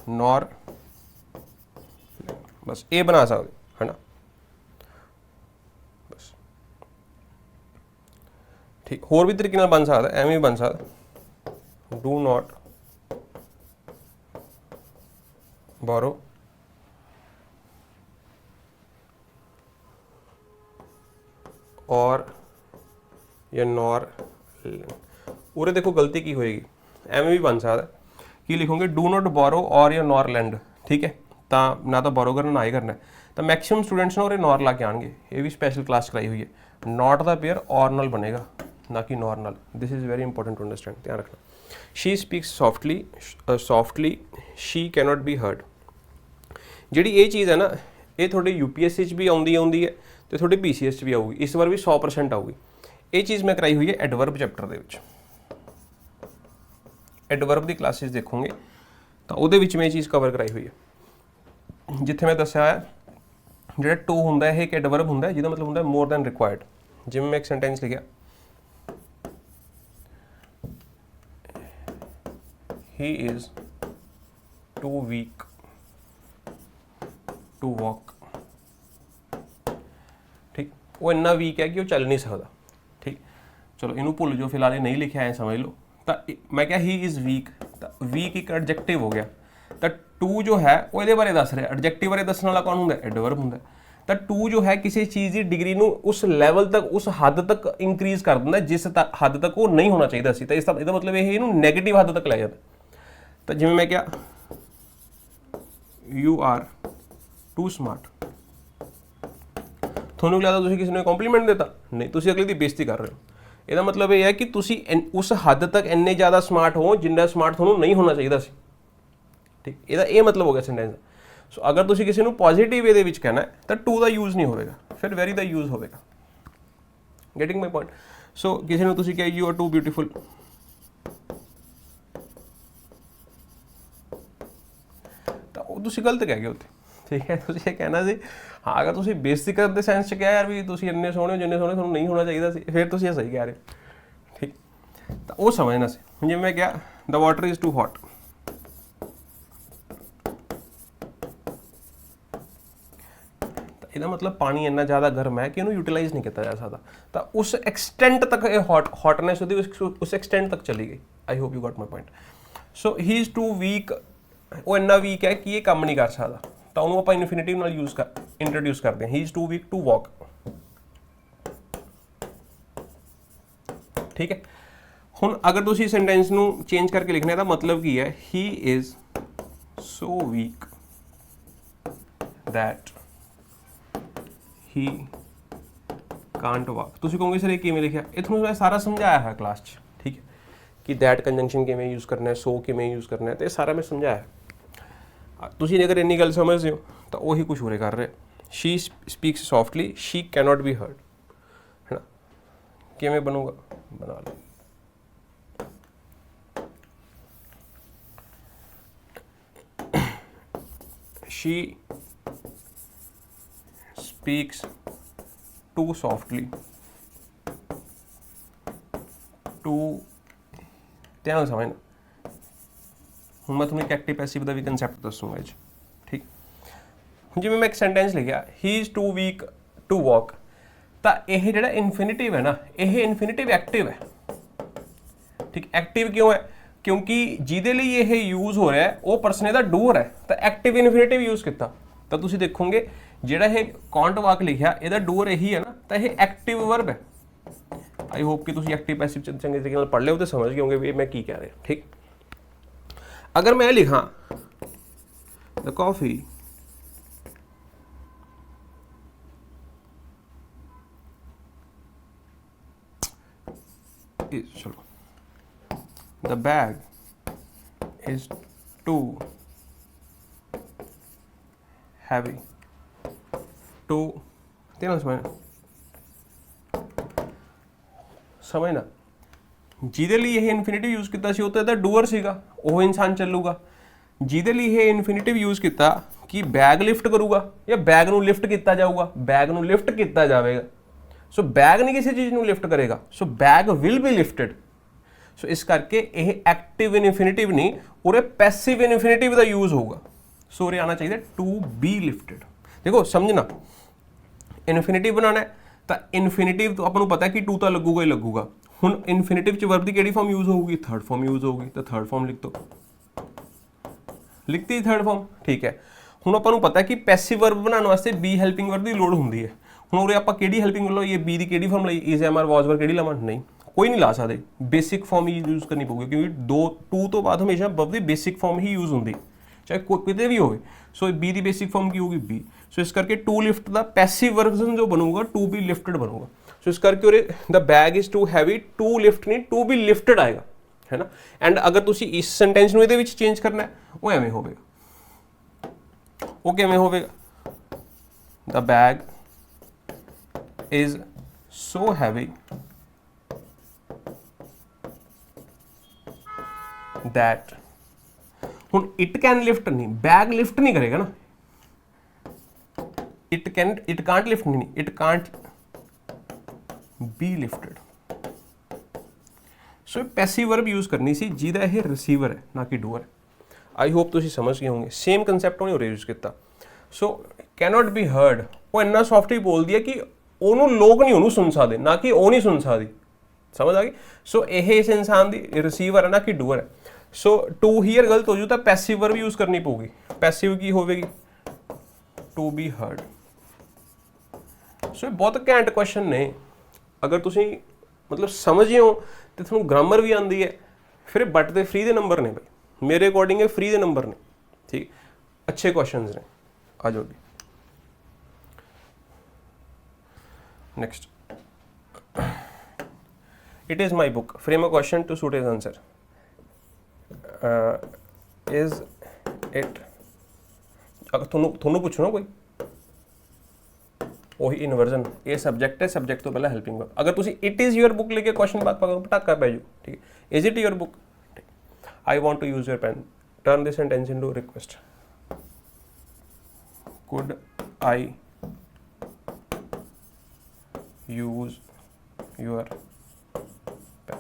ਨੌਰ, ਬਸ ਇਹ ਬਣਾ ਸਕਦੇ ਹੈ ਨਾ, ਬਸ ਠੀਕ। ਹੋਰ ਵੀ ਤਰੀਕੇ ਨਾਲ ਬਣ ਸਕਦਾ, ਐਵੇਂ ਵੀ ਬਣ ਸਕਦਾ, ਡੂ ਨਾਟ ਬੋਰੋ ਔਰ ਜਾਂ ਨੌਰ। ਉਰੇ ਦੇਖੋ ਗਲਤੀ ਕੀ ਹੋਏਗੀ, ਐਵੇਂ ਵੀ ਬਣ ਸਕਦਾ, ਕੀ ਲਿਖੋਗੇ, ਡੂ ਨਾਟ ਬੋਰੋ ਔਰ ਜਾਂ ਨੌਰ ਲੈਂਡ, ਠੀਕ ਹੈ। ਤਾਂ ਨਾ ਤਾਂ ਬੋਰੋ ਕਰਨਾ ਨਾ ਹੀ ਕਰਨਾ, ਤਾਂ ਮੈਕਸਿਮਮ ਸਟੂਡੈਂਟਸ ਨੇ ਉਰੇ ਨੌਰ ਲਾ ਕੇ ਆਉਣਗੇ। ਇਹ ਵੀ ਸਪੈਸ਼ਲ ਕਲਾਸ ਕਰਾਈ ਹੋਈ ਹੈ। ਨੌਟ ਦਾ ਪੇਅਰ ਔਰ ਨਾਲ ਬਣੇਗਾ, ਨਾ ਕਿ ਨੌਰ ਨਾਲ। This is very important to understand, ਧਿਆਨ ਰੱਖਣਾ। She speaks softly she cannot be heard. ਜਿਹੜੀ ਇਹ ਚੀਜ਼ ਹੈ ਨਾ, ਇਹ ਤੁਹਾਡੇ UPSC 'ਚ ਵੀ ਆਉਂਦੀ ਹੈ ਤੇ ਤੁਹਾਡੇ PCS 'ਚ ਵੀ ਆਊਗੀ, ਇਸ ਵਾਰ ਵੀ 100% ਆਊਗੀ। ਇਹ ਚੀਜ਼ ਮੈਂ ਕਰਾਈ ਹੋਈ ਹੈ ਐਡਵਰਬ ਚੈਪਟਰ ਦੇ ਵਿੱਚ। ਐਡਵਰਬ ਦੀ ਕਲਾਸਿਸ ਦੇਖੋਗੇ ਤਾਂ ਉਹਦੇ ਵਿੱਚ ਮੈਂ ਇਹ ਚੀਜ਼ ਕਵਰ ਕਰਾਈ ਹੋਈ ਹੈ, ਜਿੱਥੇ ਮੈਂ ਦੱਸਿਆ ਹੈ ਜਿਹੜਾ ਟੂ ਹੁੰਦਾ ਇਹ ਇੱਕ ਐਡਵਰਬ ਹੁੰਦਾ ਜਿਹਦਾ ਮਤਲਬ ਹੁੰਦਾ ਮੋਰ ਦੈਨ ਰਿਕੁਆਇਰਡ। ਜਿਵੇਂ ਮੈਂ ਇੱਕ ਸੈਂਟੈਂਸ ਲਿਖਿਆ, he is too weak to walk, ਠੀਕ। ਉਹ ਇੰਨਾ ਵੀਕ ਹੈ ਕਿ ਉਹ ਚੱਲ ਨਹੀਂ ਸਕਦਾ, ਠੀਕ। ਚਲੋ ਇਹਨੂੰ ਭੁੱਲ ਜਾਓ ਫਿਲਹਾਲ, ਇਹ ਨਹੀਂ ਲਿਖਿਆ ਐ ਸਮਝ ਲਓ। ਤਾਂ ਮੈਂ ਕਿਹਾ ਹੀ ਇਜ਼ ਵੀਕ, ਤਾਂ ਵੀਕ ਇੱਕ ਐਡਜੈਕਟਿਵ ਹੋ ਗਿਆ। ਤਾਂ ਟੂ ਜੋ ਹੈ ਉਹ ਇਹਦੇ ਬਾਰੇ ਦੱਸ ਰਿਹਾ, ਐਡਜੈਕਟਿਵ ਬਾਰੇ ਦੱਸਣ ਵਾਲਾ ਕੌਣ ਹੁੰਦਾ, ਐਡਵਰਬ ਹੁੰਦਾ। ਤਾਂ ਟੂ ਜੋ ਹੈ ਕਿਸੇ ਚੀਜ਼ ਦੀ ਡਿਗਰੀ ਨੂੰ ਉਸ ਲੈਵਲ ਤੱਕ, ਉਸ ਹੱਦ ਤੱਕ ਇੰਕਰੀਜ਼ ਕਰ ਦਿੰਦਾ ਜਿਸ ਹੱਦ ਤੱਕ ਉਹ ਨਹੀਂ ਹੋਣਾ ਚਾਹੀਦਾ ਸੀ। ਤਾਂ ਇਹਦਾ ਮਤਲਬ ਇਹ ਇਹਨੂੰ ਨੈਗੇਟਿਵ ਹੱਦ ਤੱਕ ਲੈ ਜਾਂਦਾ। ਤਾਂ ਜਿਵੇਂ ਮੈਂ ਕਿਹਾ ਯੂ ਆਰ ਟੂ ਸਮਾਰਟ, ਤੁਹਾਨੂੰ ਲੱਗਦਾ ਤੁਸੀਂ ਕਿਸੇ ਨੂੰ ਕੰਪਲੀਮੈਂਟ ਦਿੱਤਾ? ਨਹੀਂ, ਤੁਸੀਂ ਅਗਲੇ ਦੀ ਬੇਇੱਜ਼ਤੀ ਕਰ ਰਹੇ ਹੋ। ਇਹਦਾ ਮਤਲਬ ਇਹ ਹੈ ਕਿ ਤੁਸੀਂ ਉਸ ਹੱਦ ਤੱਕ ਇੰਨੇ ਜ਼ਿਆਦਾ ਸਮਾਰਟ ਹੋ ਜਿੰਨਾ ਸਮਾਰਟ ਤੁਹਾਨੂੰ ਨਹੀਂ ਹੋਣਾ ਚਾਹੀਦਾ ਸੀ, ਠੀਕ। ਇਹਦਾ ਇਹ ਮਤਲਬ ਹੋ ਗਿਆ ਸੈਂਟੈਂਸ ਦਾ। ਸੋ ਅਗਰ ਤੁਸੀਂ ਕਿਸੇ ਨੂੰ ਪੋਜ਼ਿਟਿਵ ਵੇ ਦੇ ਵਿੱਚ ਕਹਿਣਾ ਤਾਂ ਟੂ ਦਾ ਯੂਜ਼ ਨਹੀਂ ਹੋਵੇਗਾ, ਫਿਰ ਵੈਰੀ ਦਾ ਯੂਜ਼ ਹੋਵੇਗਾ। Getting my point? ਸੋ ਕਿਸੇ ਨੂੰ ਤੁਸੀਂ ਕਿਹਾ ਯੂ ਆਰ ਟੂ ਬਿਊਟੀਫੁਲ, ਤੁਸੀਂ ਗਲਤ ਕਹਿ ਗਏ ਉੱਥੇ, ਠੀਕ ਹੈ। ਤੁਸੀਂ ਇਹ ਕਹਿਣਾ ਸੀ ਹਾਂ ਅਗਰ ਤੁਸੀਂ ਬੇਸਿਕ ਦੇ ਸੈਂਸ 'ਚ ਕਿਹਾ ਯਾਰ ਵੀ ਤੁਸੀਂ ਇੰਨੇ ਸੋਹਣੇ ਹੋ ਜਿੰਨੇ ਸੋਹਣੇ ਤੁਹਾਨੂੰ ਨਹੀਂ ਹੋਣਾ ਚਾਹੀਦਾ ਸੀ, ਫਿਰ ਤੁਸੀਂ ਇਹ ਸਹੀ ਕਹਿ ਰਹੇ ਹੋ, ਠੀਕ। ਤਾਂ ਉਹ ਸਮਝਣਾ ਸੀ। ਹੁਣ ਜਿਵੇਂ ਮੈਂ ਕਿਹਾ ਦ ਵਾਟਰ ਇਜ਼ ਟੂ ਹੌਟ, ਇਹਦਾ ਮਤਲਬ ਪਾਣੀ ਇੰਨਾ ਜ਼ਿਆਦਾ ਗਰਮ ਹੈ ਕਿ ਇਹਨੂੰ ਯੂਟਿਲਾਈਜ਼ ਨਹੀਂ ਕੀਤਾ ਜਾ ਸਕਦਾ। ਤਾਂ ਉਸ ਐਕਸਟੈਂਟ ਤੱਕ ਇਹ ਹੌਟਨੈਸ ਉਹਦੀ ਉਸ ਐਕਸਟੈਂਟ ਤੱਕ ਚਲੀ ਗਈ। I hope you got my point. So he is too weak, ਉਹ ਇੰਨਾ ਵੀਕ ਹੈ ਕਿ ਇਹ ਕੰਮ ਨਹੀਂ ਕਰ ਸਕਦਾ, ਤਾਂ ਉਹਨੂੰ ਆਪਾਂ ਇਨਫਿਨਿਟਿਵ ਨਾਲ ਇੰਟਰੋਡਿਊਸ ਕਰਦੇ ਹਾਂ। He is too weak to walk, ਠੀਕ ਹੈ। ਹੁਣ ਅਗਰ ਤੁਸੀਂ ਸੈਂਟੈਂਸ ਨੂੰ ਚੇਂਜ ਕਰਕੇ ਲਿਖਣਾ ਇਹਦਾ ਮਤਲਬ ਕੀ ਹੈ, he is so weak that he can't walk। ਤੁਸੀਂ ਕਹੋਗੇ ਸਰ ਇਹ ਕਿਵੇਂ ਲਿਖਿਆ, ਇਹ ਤੁਹਾਨੂੰ ਮੈਂ ਸਾਰਾ ਸਮਝਾਇਆ ਹੈ ਕਲਾਸ 'ਚ, ਠੀਕ ਹੈ, ਕਿ that ਕੰਜੰਕਸ਼ਨ ਕਿਵੇਂ ਯੂਜ਼ ਕਰਨਾ ਹੈ, so ਕਿਵੇਂ ਯੂਜ਼ ਕਰਨਾ ਹੈ, ਤੇ ਇਹ ਸਾਰਾ ਮੈਂ ਸਮਝਾਇਆ। ਤੁਸੀਂ ਅਗਰ ਇੰਨੀ ਗੱਲ ਸਮਝਦੇ ਹੋ ਤਾਂ ਉਹੀ ਕੁਛ ਉਰੇ ਕਰ ਰਹੇ। she speaks softly, she cannot be heard, ਹੈ ਨਾ। ਕਿਵੇਂ ਬਣੂਗਾ, ਬਣਾ ਲਓ। she speaks too softly to, ਧਿਆਨ ਸਮਝਣਾ। ਹੁਣ ਮੈਂ ਤੁਹਾਨੂੰ ਇੱਕ ਐਕਟਿਵ ਪੈਸਿਵ ਦਾ ਵੀ ਕੰਸੈਪਟ ਦੱਸੂਗਾ ਇਹ 'ਚ, ਠੀਕ। ਹੁਣ ਜਿਵੇਂ ਮੈਂ ਇੱਕ ਸੈਂਟੈਂਸ ਲਿਖਿਆ he is too weak to walk, ਤਾਂ ਇਹ ਜਿਹੜਾ ਇਨਫਿਨਿਟਿਵ ਹੈ ਨਾ, ਇਹ ਇਨਫਿਨਿਟਿਵ ਐਕਟਿਵ ਹੈ, ਠੀਕ। ਐਕਟਿਵ ਕਿਉਂ ਹੈ, ਕਿਉਂਕਿ ਜਿਹਦੇ ਲਈ ਇਹ ਯੂਜ਼ ਹੋ ਰਿਹਾ ਹੈ ਉਹ ਪਰਸਨ ਇਹਦਾ ਡੂਅਰ ਹੈ, ਤਾਂ ਐਕਟਿਵ ਇਨਫਿਨਿਟਿਵ ਯੂਜ਼ ਕੀਤਾ। ਤਾਂ ਤੁਸੀਂ ਦੇਖੋਗੇ ਜਿਹੜਾ ਇਹ ਕਾਂਟ ਵਾਕ ਲਿਖਿਆ ਇਹਦਾ ਡੂਅਰ ਇਹੀ ਹੈ ਨਾ, ਤਾਂ ਇਹ ਐਕਟਿਵ ਵਰਬ ਹੈ। ਆਈ ਹੋਪ ਕਿ ਤੁਸੀਂ ਐਕਟਿਵ ਪੈਸਿਵ ਚੰਗੇ ਤਰੀਕੇ ਨਾਲ ਪੜ੍ਹ ਲਿਓ ਤੇ ਸਮਝ ਗਏ ਹੋਗੇ ਵੀ ਮੈਂ ਕੀ ਕਹਿ ਰਿਹਾ, ਠੀਕ। ਅਗਰ ਮੈਂ ਲਿਖਾਂ ਦ ਕਾਫੀ is, chalo, the bag is too heavy to, ਧਿਆਨ ਸਮਝਣਾ, ਜਿਹਦੇ ਲਈ ਇਹ ਇਨਫਿਨਿਟਿਵ ਯੂਜ਼ ਕੀਤਾ ਸੀ ਉਹ ਤਾਂ ਇਹਦਾ ਡੂਅਰ ਸੀਗਾ, ਉਹ ਇਨਸਾਨ ਚੱਲੂਗਾ। ਜਿਹਦੇ ਲਈ ਇਹ ਇਨਫਿਨਿਟਿਵ ਯੂਜ਼ ਕੀਤਾ ਕਿ ਬੈਗ ਲਿਫਟ ਕਰੂਗਾ ਜਾਂ ਬੈਗ ਨੂੰ ਲਿਫਟ ਕੀਤਾ ਜਾਊਗਾ, ਬੈਗ ਨੂੰ ਲਿਫਟ ਕੀਤਾ ਜਾਵੇਗਾ। ਸੋ ਬੈਗ ਨਹੀਂ ਕਿਸੇ ਚੀਜ਼ ਨੂੰ ਲਿਫਟ ਕਰੇਗਾ, ਸੋ ਬੈਗ ਵਿਲ ਬੀ ਲਿਫਟਡ। ਸੋ ਇਸ ਕਰਕੇ ਇਹ ਐਕਟਿਵ ਇਨਫਿਨਿਟਿਵ ਨਹੀਂ, ਉਰੇ ਪੈਸਿਵ ਇਨਫਿਨਿਟਿਵ ਦਾ ਯੂਜ਼ ਹੋਊਗਾ। ਸੋ ਉਰੇ ਆਉਣਾ ਚਾਹੀਦਾ ਟੂ ਬੀ ਲਿਫਟਡ। ਦੇਖੋ ਸਮਝਣਾ, ਇਨਫਿਨਿਟਿਵ ਬਣਾਉਣਾ ਹੈ ਤਾਂ ਇਨਫਿਨਿਟਿਵ ਤੋਂ ਆਪਾਂ ਨੂੰ ਪਤਾ ਕਿ ਟੂ ਤਾਂ ਲੱਗੂਗਾ ਹੀ ਲੱਗੂਗਾ। ਹੁਣ ਇਨਫਿਨਿਟਿਵ 'ਚ ਵਰਬ ਦੀ ਕਿਹੜੀ ਫਾਰਮ ਯੂਜ਼ ਹੋਊਗੀ, ਥਰਡ ਫਾਰਮ ਯੂਜ਼ ਹੋਊਗੀ, ਤਾਂ ਥਰਡ ਫਾਰਮ ਲਿਖ ਦੋ, ਲਿਖਤੀ ਥਰਡ ਫਾਰਮ, ਠੀਕ ਹੈ। ਹੁਣ ਆਪਾਂ ਨੂੰ ਪਤਾ ਕਿ ਪੈਸਿਵ ਵਰਬ ਬਣਾਉਣ ਵਾਸਤੇ ਬੀ ਹੈਲਪਿੰਗ ਵਰਬ ਦੀ ਲੋੜ ਹੁੰਦੀ ਹੈ। ਹੁਣ ਉਰੇ ਆਪਾਂ ਕਿਹੜੀ ਹੈਲਪਿੰਗ ਲਈਏ, ਬੀ ਦੀ ਕਿਹੜੀ ਫਾਰਮ ਲਈ, ਇਜ਼, ਐਮ, ਆਰ, ਵਾਜ਼, ਵਰ ਕਿਹੜੀ ਲਵਾਂ, ਨਹੀਂ ਕੋਈ ਨਹੀਂ ਲਾ ਸਕਦੇ, ਬੇਸਿਕ ਫਾਰਮ ਹੀ ਯੂਜ਼ ਕਰਨੀ ਪਊਗੀ, ਕਿਉਂਕਿ ਟੂ ਤੋਂ ਬਾਅਦ ਹਮੇਸ਼ਾ ਵਰਬ ਦੀ ਬੇਸਿਕ ਫਾਰਮ ਹੀ ਯੂਜ਼ ਹੁੰਦੀ, ਚਾਹੇ ਕਿਤੇ ਵੀ ਹੋਵੇ। ਸੋ ਬੀ ਦੀ ਬੇਸਿਕ ਫਾਰਮ ਕੀ ਹੋਊਗੀ, ਬੀ। ਸੋ ਇਸ ਕਰਕੇ ਟੂ ਲਿਫਟ ਦਾ ਪੈਸਿਵ ਵਰਜ਼ਨ ਜੋ ਬਣੂਗਾ ਟੂ ਬੀ ਲਿਫਟਡ ਬਣੂਗਾ। ਸੋ ਇਸ ਕਰਕੇ ਉਰੇ the bag is too heavy, to lift ਨਹੀਂ ਟੂ ਬੀ ਲਿਫਟਡ ਆਏਗਾ, ਹੈ ਨਾ। ਐਂਡ ਅਗਰ ਤੁਸੀਂ ਇਸ ਸੈਂਟੈਂਸ ਨੂੰ ਇਹਦੇ ਵਿੱਚ ਚੇਂਜ ਕਰਨਾ ਹੈ, ਉਹ ਐਵੇਂ ਹੋਵੇਗਾ, ਉਹ ਕਿਵੇਂ ਹੋਵੇਗਾ, ਦ bag is so heavy that, ਹੁਣ it can lift ਨਹੀਂ, bag lift ਨਹੀਂ ਕਰੇਗਾ ਨਾ, it can't lift ਨਹੀਂ, it can't be lifted। So passive verb use ਕਰਨੀ ਸੀ ਜਿਹਦਾ ਇਹ ਰਿਸੀਵਰ ਹੈ ਨਾ ਕਿ ਡੂਅਰ ਹੈ। ਆਈ ਹੋਪ ਤੁਸੀਂ ਸਮਝ ਗਏ ਹੋਗੇ। ਸੇਮ ਕੰਸੈਪਟ ਉਹਨੇ ਉਰੇ ਯੂਜ਼ ਕੀਤਾ। ਸੋ ਕੈਨੋਟ ਬੀ ਹਰਡ, ਉਹ ਇੰਨਾ ਸੌਫਟਲੀ ਬੋਲਦੀ ਹੈ ਕਿ ਉਹਨੂੰ ਲੋਕ ਨਹੀਂ ਉਹਨੂੰ ਸੁਣ ਸਕਦੇ, ਨਾ ਕਿ ਉਹ ਨਹੀਂ ਸੁਣ ਸਕਦੀ, ਸਮਝ ਆ ਗਈ। ਸੋ ਇਹ ਇਸ ਇਨਸਾਨ ਦੀ ਰਿਸੀਵਰ ਹੈ ਨਾ ਕਿ ਡੂਅਰ ਹੈ। ਸੋ ਟੂ ਹੀਅਰ ਗਲਤ ਹੋ ਜੂ ਤਾਂ ਪੈਸਿਵ ਵਰਬ ਯੂਜ਼ ਕਰਨੀ ਪਊਗੀ। ਪੈਸਿਵ ਕੀ ਹੋਵੇਗੀ, ਟੂ ਬੀ ਹਰਡ। ਸੋ ਇਹ ਬਹੁਤ ਘੈਂਟ ਕੁਐਸਚਨ ਨੇ, ਅਗਰ ਤੁਸੀਂ ਮਤਲਬ ਸਮਝੇ ਹੋ ਤੇ ਤੁਹਾਨੂੰ ਗ੍ਰਾਮਰ ਵੀ ਆਉਂਦੀ ਹੈ, ਫਿਰ ਬਟ ਦੇ ਫ੍ਰੀ ਦੇ ਨੰਬਰ ਨੇ ਬਈ, ਮੇਰੇ ਅਕੋਰਡਿੰਗ ਇਹ ਫ੍ਰੀ ਦੇ ਨੰਬਰ ਨੇ, ਠੀਕ। ਅੱਛੇ ਕੁਐਸਚਨਸ ਨੇ। ਆ ਜਾਓ ਜੀ next। it is my book, frame a question to suit his answer। is it, ਅਗਰ ਤੁਹਾਨੂੰ ਪੁੱਛੋ ਨਾ ਕੋਈ, ਉਹੀ ਇਨਵਰਜ਼ਨ, ਇਹ ਸਬਜੈਕਟ ਹੈ, ਸਬਜੈਕਟ ਤੋਂ ਪਹਿਲਾਂ ਹੈਲਪਿੰਗ ਵਰਬ। ਅਗਰ ਤੁਸੀਂ ਇਟ ਇਜ਼ ਯੂਅਰ ਬੁੱਕ ਲੈ ਕੇ ਕੁਐਸਚਨ ਬਾਅਦ ਪਾਓ, ਪਟਾਕਾ ਪੈ ਜਾਊ, ਠੀਕ ਹੈ। Is it your book, I want to use your pen, turn this sentence into request. could I use your pen?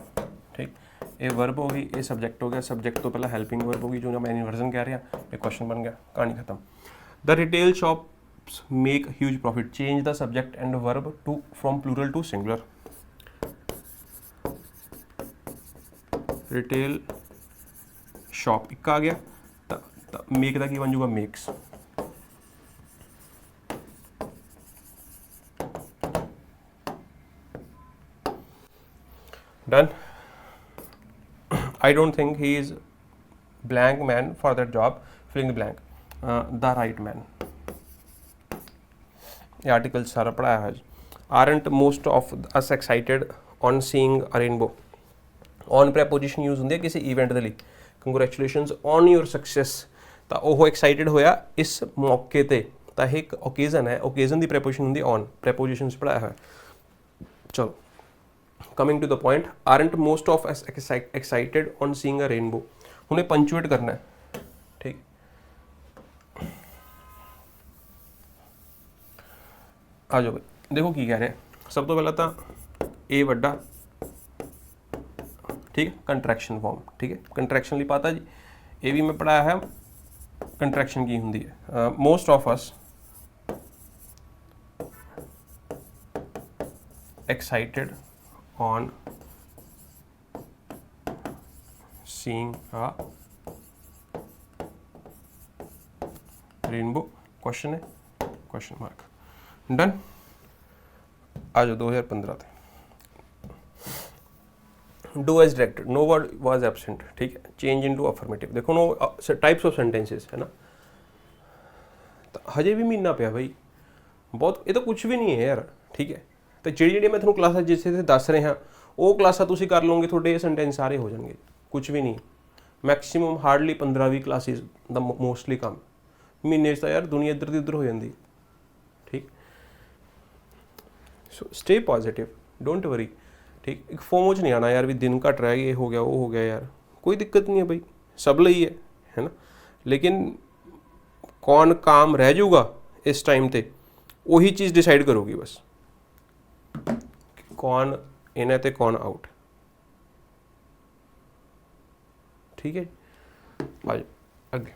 ठीक, ये वर्ब हो गई, ये सब्जेक्ट हो गया, सब्जेक्ट तो पहला हेल्पिंग वर्ब होगी जो मैं इन्वर्जन कह रहा, ये क्वेश्चन बन गया, कहानी खत्म। The retail shops make huge profit, change the subject and verb to from plural to singular. Retail shop एक आ गया, मेक का की बन जाऊगा makes. Done. I don't think he is blank man for that job, filling the blank, the right man। ये article सारा पढ़ाया है। Aren't most of us excited on seeing a rainbow? On preposition use ਹੁੰਦੀ ਹੈ ਕਿਸੇ event ਦੇ ਲਈ। Congratulations on your success, ਤਾਂ ਉਹ excited ਹੋਇਆ ਇਸ ਮੌਕੇ ਤੇ, ਤਾਂ ਇਹ ਇੱਕ occasion ਹੈ, occasion ਦੀ preposition ਹੁੰਦੀ on, prepositions ਪੜਾਇਆ ਹੋਇਆ। ਚਲੋ coming to the point, aren't most of us excited on seeing a rainbow? ਹੁਣੇ पंचुएट करना है, ठीक। आ जाओ भाई, देखो की कह रहे हैं। सब तो पहला तो ए वड्डा, ठीक है, कंट्रैक्शन फॉर्म, ठीक है, कंट्रैक्शन लिए पता जी, ये भी मैं पढ़ाया है कंट्रैक्शन की होंगी है। Most of us excited on seeing a rainbow, question है, क्वेश्चन मार्क। डन। आ जाओ 2015 थे। Do as directed, no word was absent, ठीक है, चेंज इनटू अफर्मेटिव। देखो नो टाइप्स ऑफ सेंटेंसेस है ना, तो हजे भी महीना पिया भाई, बहुत, ये तो कुछ भी नहीं है यार, ठीक है। तो ਜਿਹੜੀ मैं ਤੁਹਾਨੂੰ ਕਲਾਸਾਂ ਜਿਸ ਤੇ ਦੱਸ ਰਿਹਾ ਉਹ ਕਲਾਸਾਂ ਤੁਸੀਂ ਕਰ ਲਓਗੇ, ਤੁਹਾਡੇ ਇਹ ਸੈਂਟੈਂਸ ਸਾਰੇ ਹੋ ਜਾਣਗੇ, ਕੁਝ ਵੀ ਨਹੀਂ। ਮੈਕਸਿਮਮ ਹਾਰਡਲੀ 15-20 ਕਲਾਸਿਸ ਦਾ ਮੋਸਟਲੀ ਕੰਮ ਮਹੀਨੇ 'ਚ ਤਾਂ ਯਾਰ ਦੁਨੀਆ ਇੱਧਰ ਦੀ ਉੱਧਰ ਹੋ ਜਾਂਦੀ, ਠੀਕ। ਸੋ ਸਟੇ ਪੋਜ਼ਿਟਿਵ, ਡੋਂਟ ਵਰੀ, ठीक। एक फोमो च नहीं आना यार भी दिन घट रह गए, हो गया वो हो गया, यार कोई दिक्कत नहीं है भाई, सब ਲਈ है ना। लेकिन कौन काम रह जाऊगा इस टाइम ते, वही चीज़ डिसाइड करोगी बस, कौन इन है ते कौन आउट, ठीक है। आज अगे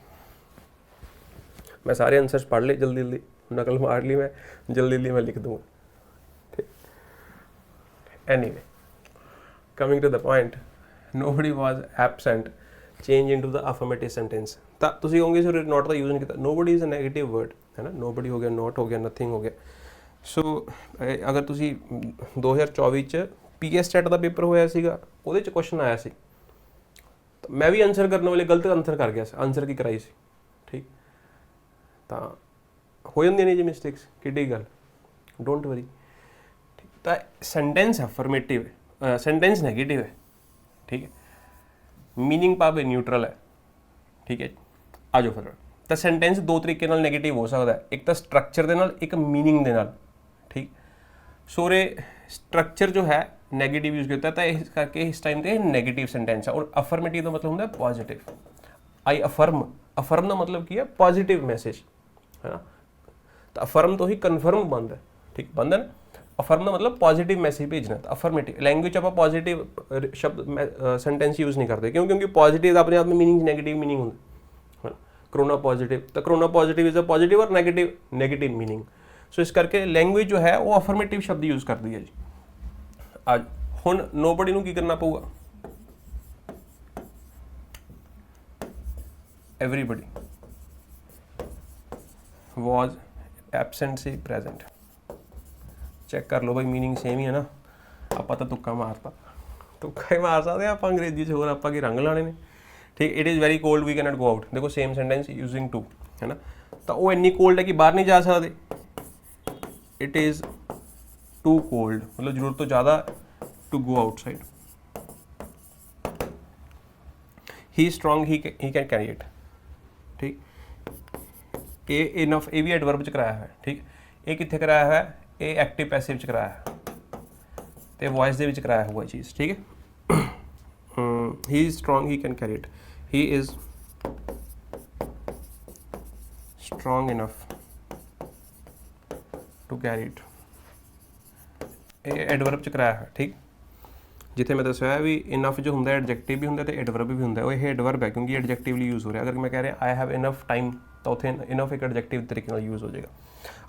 मैं सारे आंसर्स पढ़ ले, जल्दी जल्दी नकल मार ली मैं, जल्दी जल्दी मैं लिख दूँगा, ठीक। Anyway coming to the point, nobody was absent, change into the affirmative sentence। ਤਾਂ ਤੁਸੀਂ ਕਹੋਗੇ ਸਰ not ਦਾ यूज़ नहीं किया, nobody is a negative word है ना, nobody हो गया, not हो गया, nothing हो गया। सो अगर ਤੁਸੀਂ 2024 ਚ PS ਸੈਟ ਦਾ ਪੇਪਰ ਹੋਇਆ ਸੀਗਾ, ਉਹਦੇ ਚ ਕੁਐਸਚਨ ਆਇਆ ਸੀ, ਤਾਂ ਮੈਂ ਵੀ ਆਨਸਰ ਕਰਨ ਵੇਲੇ ਗਲਤ ਆਨਸਰ ਕਰ ਗਿਆ ਸੀ, ਆਨਸਰ ਕੀ ਕਰਾਈ ਸੀ, ਠੀਕ। ਤਾਂ ਹੋ ਜਾਂਦੀਆਂ ਨੇ ਜੀ ਮਿਸਟੇਕਸ, ਕਿੱਡੀ ਗੱਲ, ਡੋਂਟ ਵਰੀ, ਠੀਕ। ਤਾਂ ਸੈਂਟੈਂਸ ਅਫਰਮੇਟਿਵ ਹੈ, सेंटेंस नेगेटिव है, ठीक है, मीनिंग भावे न्यूट्रल है, ठीक है। आ जाओ फिर, तो सेंटेंस दो तरीके नाल नेगेटिव हो सकता है, एक तो स्ट्रक्चर दे नाल, एक मीनिंग दे नाल, ठीक। सोरे स्ट्रक्चर जो है नेगेटिव यूज करता है, तो इस करके इस टाइम ते नेगेटिव सेंटेंस है। और अफर्मेटिव का मतलब होता है पॉजिटिव, आई अफर्म, अफर्म का मतलब की है पॉजिटिव मैसेज, है ना। तो अफर्म तो ही कन्फर्म बनता है, ठीक, बनता है ना। अफर्म का मतलब पॉजिटिव मैसेज भेजना, तो अफर्मेटिव लैंग्वेज आप पॉजिटिव शब्द सेंटेंस यूज़ नहीं करते, क्यों, क्योंकि पॉजिटिव अपने आप में मीनिंग नेगेटिव मीनिंग होंगे, कोरोना पॉजिटिव, तो corona positive is a positive और नेगेटिव नेगेटिव मीनिंग। सो इस करके लैंग्वेज जो है वो अफर्मेटिव शब्द यूज़ करती है जी। आज हुण नोबडी नूं की करना पऊगा, एवरीबडी वॉज एबसेंट से प्रेजेंट, चेक कर लो भाई, मीनिंग सेम ही है ना। आप तो तुक्का मारता, तुक्का ही मार सकते आप अंग्रेजी से, होर आप रंग लाने ने, ठीक। It is very cold, we cannot नॉट गो आउट, देखो सेम सेंटेंस यूजिंग टू, है ना। तो वो इन्नी कोल्ड है कि बाहर नहीं जा सकते, इट इज़ टू कोल्ड, मतलब जरूरत तो ज़्यादा to go outside. He strong, he can carry it, ठीक। ये इनफ, ये भी एडवर्ब च कराया है, ठीक। ये कितने कराया है, ये एक्टिव पैसिव च कराया है, तो वॉइस दे विच कराया हुआ चीज़, ठीक है। He is strong, he can carry it, he is strong enough to carried, ये एडवर्ब च कराया है। ठीक, जिथे मैं दसया भी इनफ जो होंगे एडजैक्टिव भी होंगे तो एडवर्ब भी होंगे, वो ये एडवर्ब है क्योंकि एडजैक्टिवली यूज़ हो रहा है। अगर मैं कह रहा आई हैव इनफ टाइम तो उत्थे इनफ एक एडजैक्टिव तरीके नाल यूज़ हो जाएगा।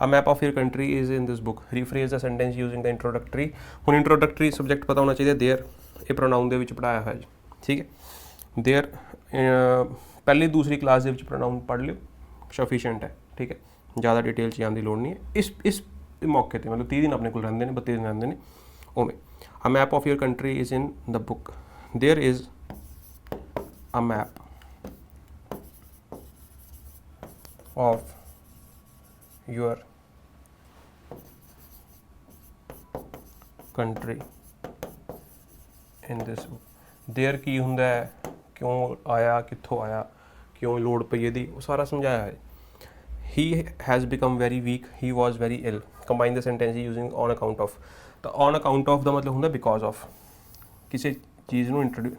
A map of your country is in this book, rephrase the sentence using the introductory. हुण इंट्रोडक्टरी सब्जैक्ट पता होना चाहिए, देयर ये प्रोनाउन दे विच पढ़ाया हुआ है जी। ठीक है, देयर पहली दूसरी क्लास दे विच प्रोनाउन पढ़ लियो, सफिशिएंट है। ठीक है, ज़्यादा डिटेल च जाने की लोड़ नहीं है। इस मौके पर मतलब 30 दिन अपने को रहिंदे ने, 32 दिन रहिंदे ने उवें। A map of your country is in the book. There is a map of your country in this book. There की हुंदा है, क्यों आया, कित्थों आया, क्यों लोड़ पई इहदी, वो सारा समझाया है। He has become very weak. He was very ill. Combine the sentence using on account of. तो ऑन अकाउंट ऑफ का मतलब होंगे बिकॉज ऑफ, किसी चीज़ को इंट्रोड्यूस,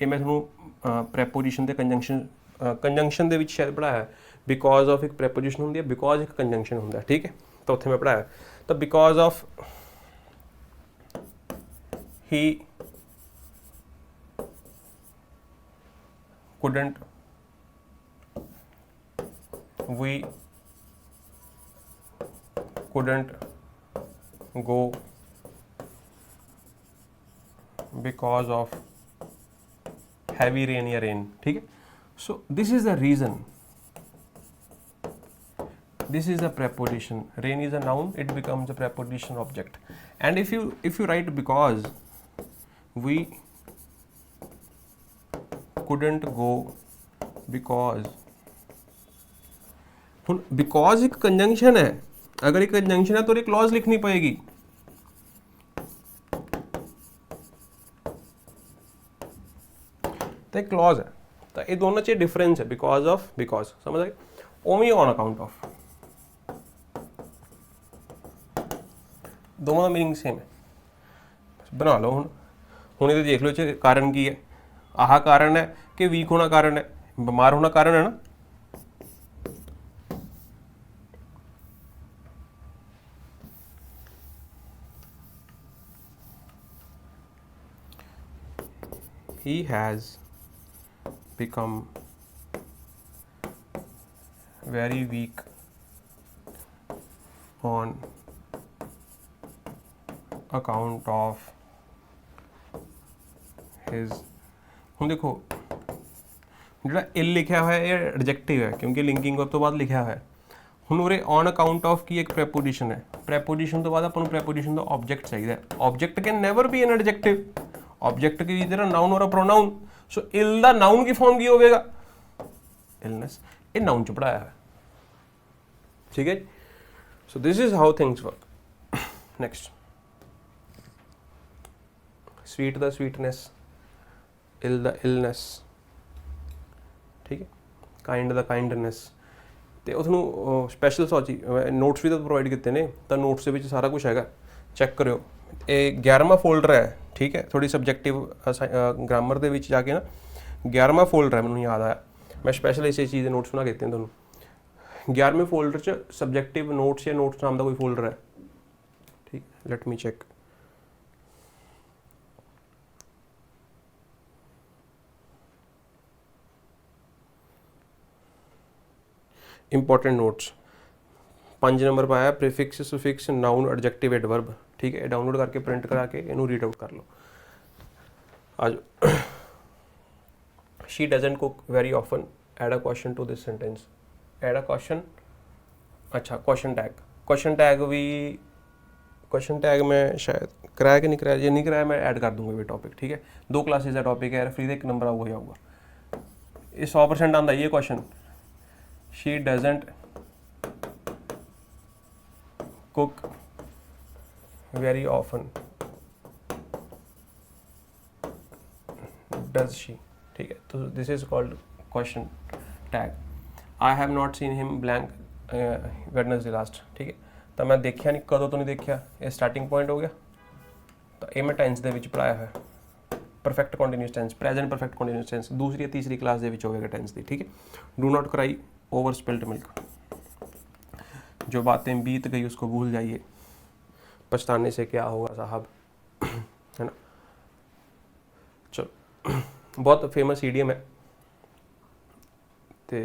ये मैं थोड़ा प्रैपोजिशन के कंजंक्शन के शायद पढ़ाया है। बिकॉज ऑफ एक प्रैपोजिशन होंगी है, बिकॉज एक कंजंक्शन होंगे। ठीक है, तो उत्थे मैं पढ़ाया। तो because of he couldn't we couldn't go because of heavy rain या rain। ठीक है, so this is the reason, this is a preposition, rain is a noun, it becomes a preposition object, and if you write because we couldn't go because, because एक conjunction है, अगर एक conjunction है तो एक clause लिखनी पड़ेगी। तो एक क्लॉज है, तो ये दोनों च डिफरेंस है, बिकॉज ऑफ, बिकॉज, समझ आए। ओमी ऑन अकाउंट ऑफ, दोनों का मीनिंग सेम है, बना लो। हुण ये देख लो कारण की है, आह कारण है कि वीक होना कारण है, बीमार होना कारण है ना। He has become very weak on account of his। हुण देखो जो इल लिखा हुआ है ये एडजेक्टिव है क्योंकि लिंकिंग तो बाद लिखा हुआ है। हुण उरे ऑन अकाउंट ऑफ की एक प्रैपोजिशन है, प्रैपोजिशन तो बाद अपन प्रैपोजिशन का ऑब्जेक्ट चाहिए। Object can never be an adjective, object की इधर नाउन और प्रोनाउन। सो इल दा नाउन की फॉर्म की होगा इलनेस, ये नाउन च पढ़ाया है। ठीक है, so this is how things work. Next, sweet the sweetness, ill the illness. ठीक है, काइंड द काइंडनेस। तो उसनों स्पैशल सॉची नोट्स भी तो प्रोवाइड किए हैं, तो नोट्स के सारा कुछ है, चैक करो। ये 11वां फोल्डर है। ठीक है, थोड़ी सबजैक्टिव ग्रामर के जाके ना 11वां फोल्डर है, मैंने याद आया, मैं स्पैशल इस चीज़ के नोट्स बना के दिते हैं तुहानूं। 11वें फोल्डर च सबजैक्टिव नोट्स या नोट्स नाम का कोई फोल्डर है। ठीक, let me check. Important notes 5 number पाया, prefix suffix noun adjective adverb. ठीक है, डाउनलोड करके प्रिंट करा के इन्हों रीड आउट कर लो। आज she doesn't cook very often, add a question to this sentence, add a question. अच्छा, क्वेश्चन टैग भी, क्वेश्चन टैग मैं शायद कराया कि नहीं कराया, ये नहीं कराया मैं ऐड कर दूंगा ये टॉपिक। ठीक है, 2 क्लासेस का टॉपिक है, फ्री का 1 नंबर आऊगा ही आऊगा। ये 100% आता ये question, she doesn't cook very often, does she। ठीक है, तो this is called question tag। I have not seen him blank Wednesday last। ठीक है, तो मैं देखा नहीं, कदों तो नहीं देखा, ये स्टार्टिंग पॉइंट हो गया। तो ये मैं टेंस दे विच पढ़ाया है, perfect continuous tense, present perfect continuous tense, दूसरी या तीसरी क्लास दे विच होगा टेंस दी। ठीक है, do not cry over spilled milk. जो बातें बीत गई उसको भूल जाइए, पछताने से क्या होगा साहब, है ना। चलो बहुत फेमस ईडियम है ते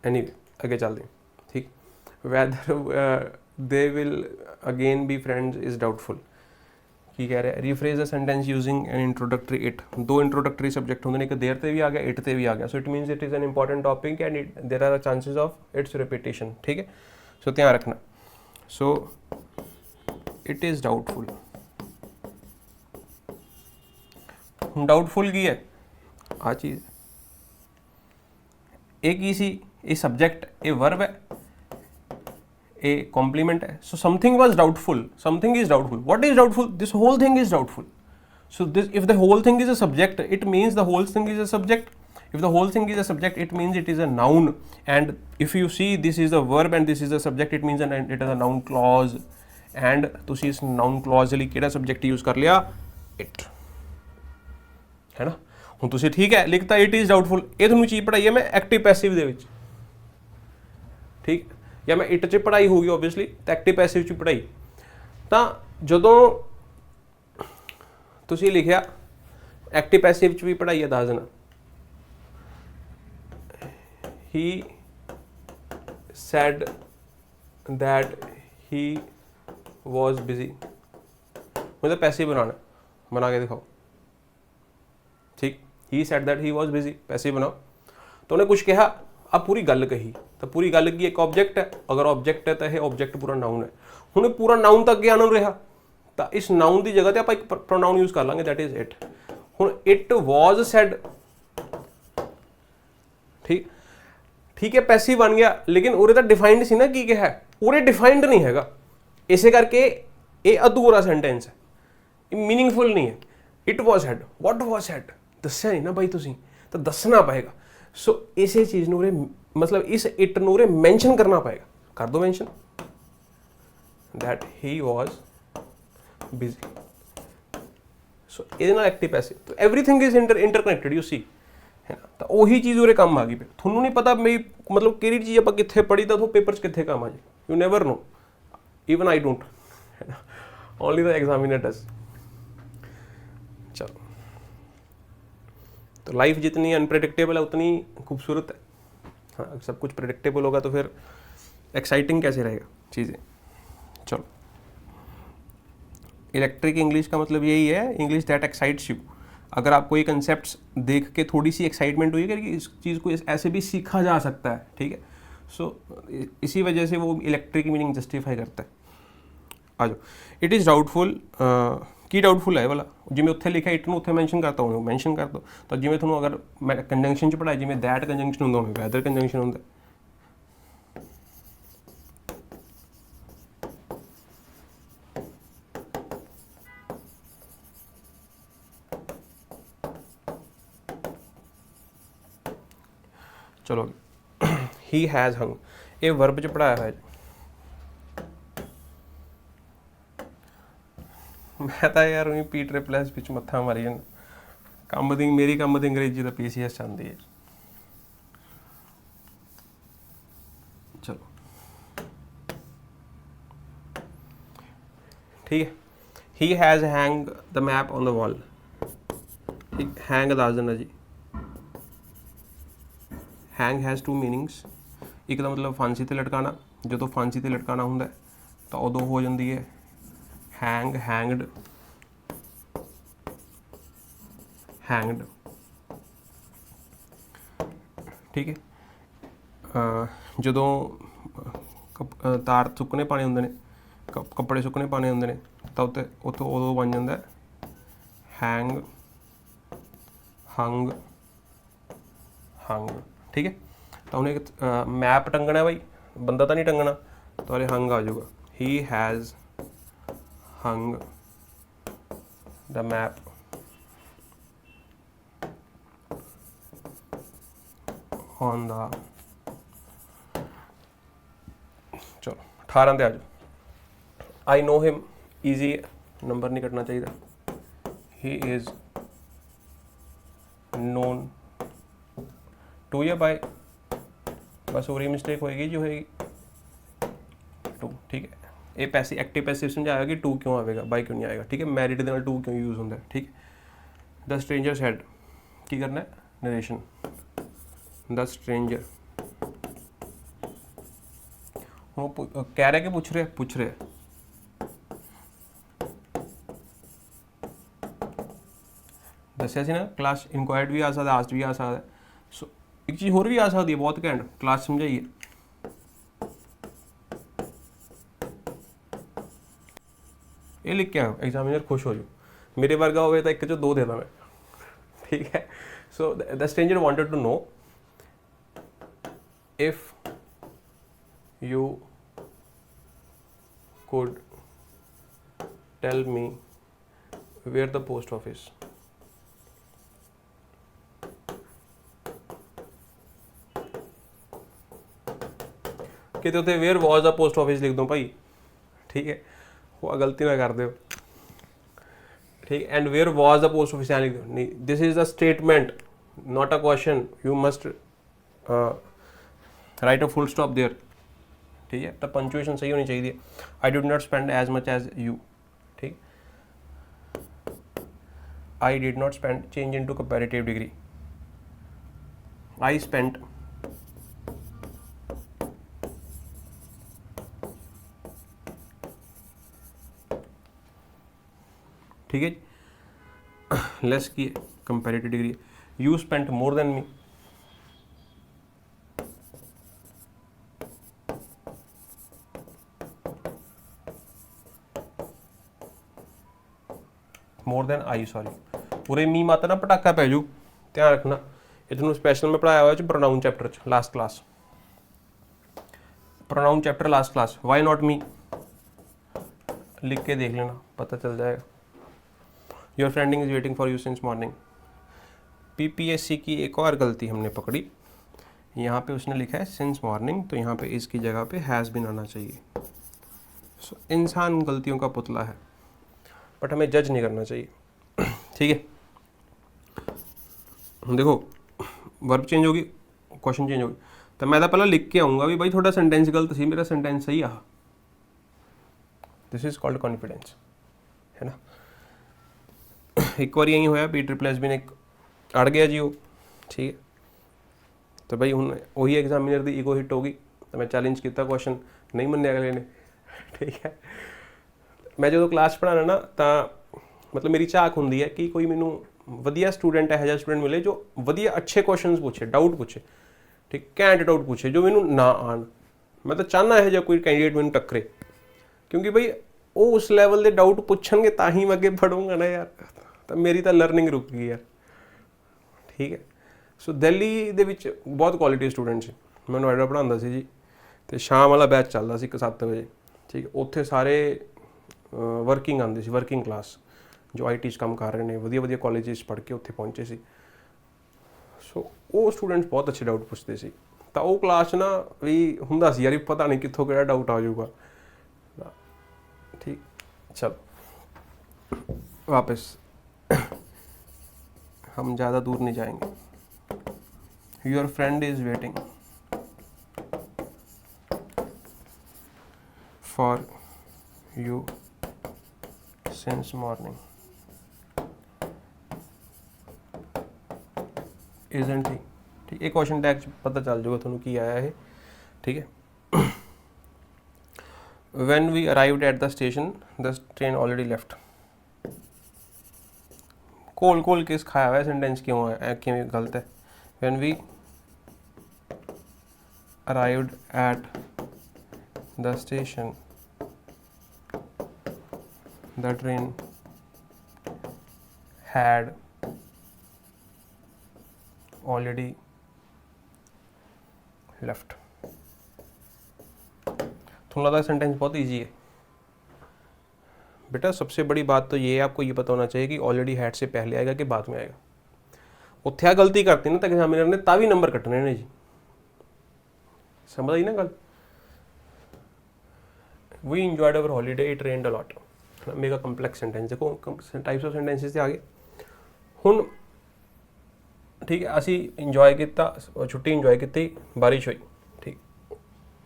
एनीवे अगे चलते हैं, ठीक। Weather they will again be friends is doubtful. की कह रहे हैं, rephrase a sentence using N introductory it. दो इंट्रोडक्टरी सब्जेक्ट होंगे, एक देर ते भी आ गया, इट ते भी आ गया। So it means it is an important topic and there are chances of its repetition, ठीक है। सो ध्यान रखना। So it is doubtful. Doubtful की है आ चीज़, एक ही सी ए सब्जेक्ट, ए वर्ब है, ए कॉम्प्लीमेंट है। So something was doubtful, something is doubtful. What is doubtful? This whole thing is doubtful. So this, if the whole thing is a subject, it means the whole thing is a subject. If the whole thing is a subject, it means it is a noun. And if you see this is a verb and this is a subject, it means it is a noun clause. And तुसी इस noun clause ਲਈ ਕਿਹੜਾ subject use ਕਰ ਲਿਆ? It, है ना। ਹੁਣ ਤੁਸੀਂ ਠੀਕ ਹੈ ਲਿਖਤਾ it is doubtful, ਇਹ ਤੁਹਾਨੂੰ ਚੀਜ਼ ਪੜਾਈ ਹੈ ਮੈਂ ਐਕਟਿਵ ਪੈਸਿਵ ਦੇ ਵਿੱਚ, ਠੀਕ, ਜਾਂ ਮੈਂ it 'ਚ ਪੜਾਈ ਹੋਊਗੀ ਓਬਵੀਅਸਲੀ, ਤਾਂ ਐਕਟਿਵ ਪੈਸਿਵ 'ਚ ਪੜਾਈ। ਤਾਂ ਜਦੋਂ ਤੁਸੀਂ ਲਿਖਿਆ ਐਕਟਿਵ ਪੈਸਿਵ 'ਚ ਵੀ ਪੜਾਈ ਹੈ, ਦੱਸ ਦੇਣਾ। he said that he was busy, मतलब पैसिव बनाना, बना के दिखाओ, ठीक। he said that he was busy, passive बनाओ। तो उन्हें कुछ कहा, अब पूरी गल कही, तो पूरी गल की एक ऑब्जेक्ट है, अगर ऑब्जेक्ट है तो यह ऑब्जेक्ट पूरा नाउन है। हुण पूरा नाउन तो अगे आना रहा, तो इस नाउन की जगह पर एक प्रोनाउन यूज कर लांगे, दैट इज इट। हुण इट वॉज सैड, ठीक ठीक है, पैसिव बन गया, लेकिन उरे तो डिफाइंड सी ना की कहा है, उरे डिफाइंड नहीं हैगा, इस करके ये अधूरा सेंटेंस है, मीनिंगफुल नहीं है। It was sad, what was sad, दस्या नहीं ना भाई तुसीं, तो दसना पएगा। सो इसे चीज़ नूं उरे, मतलब इस इट नूं उरे मैंशन करना पएगा, कर दो mention, that he was busy. So ये ना एक्टिव पैसिव, तो everything is interconnected, you see, है ना। तो वही चीज़ उरे काम आ गई। थोनू नहीं पता मेरी मतलब कि चीज़ आप कितने पढ़ी तो पेपर कितने काम आ जाए, you never know, even I don't, है ना, ओनली द एग्जामिनर डज। चलो, तो लाइफ जितनी अनप्रेडिक्टेबल है उतनी खूबसूरत है। हाँ, सब कुछ प्रेडिक्टेबल होगा तो फिर एक्साइटिंग कैसे रहेगा चीज़ें। चलो, इलेक्ट्रिक इंग्लिश का मतलब यही है, इंग्लिश दैट एक्साइट्स यू। अगर आपको ये कंसेप्ट देख के थोड़ी सी एक्साइटमेंट हुई है कि इस चीज़ को ऐसे भी सीखा जा सकता है, ठीक है। सो इसी वजह से वो इलेक्ट्रिक की मीनिंग जस्टिफाई करता है। आ जाओ, इट इज़ डाउटफुल की डाउटफुल है वाला, जिमें उत्थे लिखा इट नूं उत्थे मैंशन करता हूँ, मैंशन कर दो। तो जिमें थोड़ा अगर मैं कंजंक्शन च पढ़ाई, जिमें दैट कंजंक्शन होंदा उमें वैदर कंजंक्शन होंदा। चलो, ही हैज़ हंग, ये वर्ब च पढ़ाया है। मैं तो यार उन्हीं पी ट्रिपल एस पिछ मत्था मारी जाना, कम दी मेरी कम दी अंग्रेजी का PCS चाहती है। चलो ठीक है, he has hang the map on the wall. Hang दस देना जी, हैंग हैज़ टू मीनिंग्स। एक तो मतलब फांसी ते लटकाना, जो तो फांसी ते लटकाना होंदा तो उदों हो जाती है हैंग, हैंगड, हैंगड, ठीक है। जदों तार सुकने पाने होंदे ने, कपड़े सुकने पाने होंदे ने, तो उत्ते उत्थों उदों बन जाता है हैंग, हंग, हंग, ठीक है। तो उन्हें एक मैप टंगना है भाई, बंदा तो नहीं टंगना, तो अरे हंग आ जाऊगा। He has hung the map on the, चलो 18 ते आ जाओ। I know him, easy number नहीं कटना चाहिए। ही इज़ नोन टू या बाय बस हो रही मिस्टेक होएगी जो होएगी 2, ठीक है। ये पैसिव एक्टिव पैसिव समझाया कि 2 क्यों आएगा, बाय क्यों नहीं आएगा, ठीक है। मैरिड दे नाल 2 क्यों यूज़ होंदा है, ठीक है। द स्ट्रेंजर सेड, की करना है नरेशन, द स्ट्रेंजर वो कह रहे कि पूछ रहे दसिया सी ना क्लास इनक्वायर्ड भी आ सकता, आस्ट भी आ सकता है। सो एक चीज़ होर भी आ सकती है बहुत घैंट, क्लास समझाइए ये लिख के आओ, एग्जामिनर खुश हो जाओ। मेरे वर्गा हो तो एक चो 2 देता मैं, ठीक है। So the stranger wanted to know if you could tell me where the post office, कहते होते where was the post office लिख दो भाई, ठीक है, वो गलती ना कर दो, ठीक है। And where was the post office यहाँ लिख दो, नहीं, this is the statement not a question, you must write a full stop there, ठीक है। तब पंचुएशन सही होनी चाहिए। I did not spend as much as you, ठीक। I did not spend, change into comparative degree, I spent, ठीक है। Less की comparative degree, you spent more than me, more than I, sorry पूरे मी माता ना पटाखा पै जू, ध्यान रखना। ये तुहानूं स्पैशल मैं पढ़ाया हुआ प्रोनाउन चैप्टर च, last class, pronoun chapter last class. Why not me लिख के देख लेना, पता चल जाएगा। Your friending is waiting for you since morning. PPSC की एक और गलती हमने पकड़ी, यहाँ पे उसने लिखा है सिंस मॉर्निंग, तो यहाँ पे इसकी जगह पे हैज़ बिन आना चाहिए। सो इंसान गलतियों का पुतला है, बट हमें जज नहीं करना चाहिए, ठीक है। देखो वर्ब चेंज होगी, क्वेश्चन चेंज होगी, तो मैं तो पहले लिख के आऊँगा भी भाई थोड़ा सेंटेंस गलत सी, मेरा सेंटेंस सही आ, दिस इज कॉल्ड कॉन्फिडेंस, है ना। एक बार यही होया भी ट्रिपल एस बी ने अड़ गया जी वो, ठीक है। तो भाई हूँ वही एग्जामिनर की ईगो हिट होगी, तो मैं चैलेंज किया क्वेश्चन, नहीं मन्निया अगले ने, ठीक है। मैं जो क्लास पढ़ाना ना, तो मतलब मेरी झाक होंगी है कि कोई मैनू वधिया स्टूडेंट है, स्टूडेंट मिले जो वधिया अच्छे क्वेश्चन पूछे, डाउट पूछे, ठीक, घैंट डाउट पूछे जो मैनू ना आन। मैं तो चाहना है जो कोई कैंडीडेट मैनू टक्करे, क्योंकि भाई वो उस लैवल के डाउट पूछणगे तां ही मैं अगे बढ़ूंगा ना यार, तो मेरी तो लर्निंग रुक गई यार, ठीक है। सो दिल्ली दे विच बहुत क्वालिटी स्टूडेंट से, मैं नोएडा पढ़ाता सी जी, तो शाम वाला बैच चलता सी 7 बजे, ठीक है। उत्थे सारे वर्किंग आते सी, वर्किंग क्लास जो IT काम कर रहे हैं, वधिया वधिया कॉलेज पढ़ के उत्थे पहुंचे सी। सो वो स्टूडेंट्स बहुत अच्छे डाउट पूछते सी, तो वो क्लास ना भी हुंदा सी यार पता नहीं कित्थों किहड़ा डाउट आ जाऊगा, ठीक। चल वापस हम ज़्यादा दूर नहीं जाएंगे। Your friend is waiting for you since morning, isn't he, ठीक। एक क्वेश्चन टैग पता चल जाएगा थोड़ा की आया है, ठीक है। When we arrived at the station, the train already left. कोल कोल किस खाया हुआ है, सेंटेंस क्यों है, क्यों गलत है। When we arrived at the station, the train had already left. थोड़ा लगा सेंटेंस बहुत इजी है बेटा। सबसे बड़ी बात तो ये है, आपको ये पता होना चाहिए कि ऑलरेडी हैड से पहले आएगा कि बाद में आएगा। उत्थे गलती करती ना तो एग्जामिनर ने तावी नंबर कटने ने जी, समझ आई ना गल। We enjoyed our holiday, it rained a lot, mega complex sentence. देखो टाइप्स ऑफ सेंटेंसिस आ गए हुण, ठीक है। असी इंजॉय किया, छुट्टी इंजॉय की, बारिश हुई, ठीक।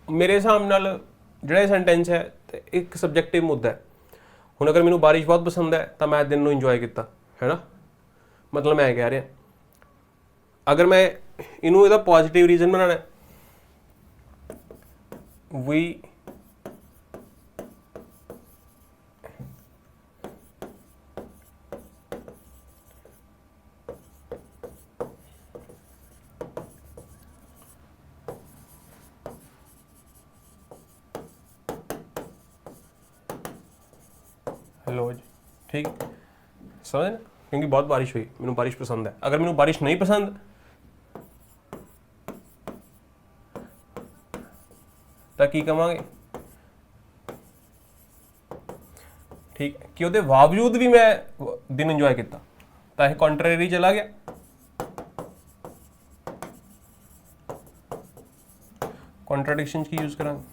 ਮੇਰੇ ਹਿਸਾਬ ਨਾਲ ਜਿਹੜਾ ਸੈਂਟੈਂਸ ਹੈ ਤੇ ਇੱਕ ਸਬਜੈਕਟਿਵ ਮੁੱਦਾ ਹੈ। ਹੁਣ ਅਗਰ ਮੈਨੂੰ ਬਾਰਿਸ਼ ਬਹੁਤ ਪਸੰਦ ਹੈ ਤਾਂ ਮੈਂ ਦਿਨ ਨੂੰ ਇੰਜੋਏ ਕੀਤਾ, ਹੈ ਨਾ, ਮਤਲਬ ਮੈਂ ਕਹਿ ਰਿਹਾ। ਅਗਰ ਮੈਂ ਇਹਨੂੰ ਇਹਦਾ ਪੋਜ਼ਿਟਿਵ ਰੀਜ਼ਨ ਬਣਾਉਣਾ, ਵੀ हेलो जी, ठीक समझ ना, क्योंकि बहुत बारिश हुई, मैंने बारिश पसंद है। अगर मैंने बारिश नहीं पसंद तो की कहांगे, ठीक है, कि उसके बावजूद भी मैं दिन इंजॉय किया तो यह कॉन्ट्रेरी चला गया। कॉन्ट्राडिक्शन की यूज करांगे,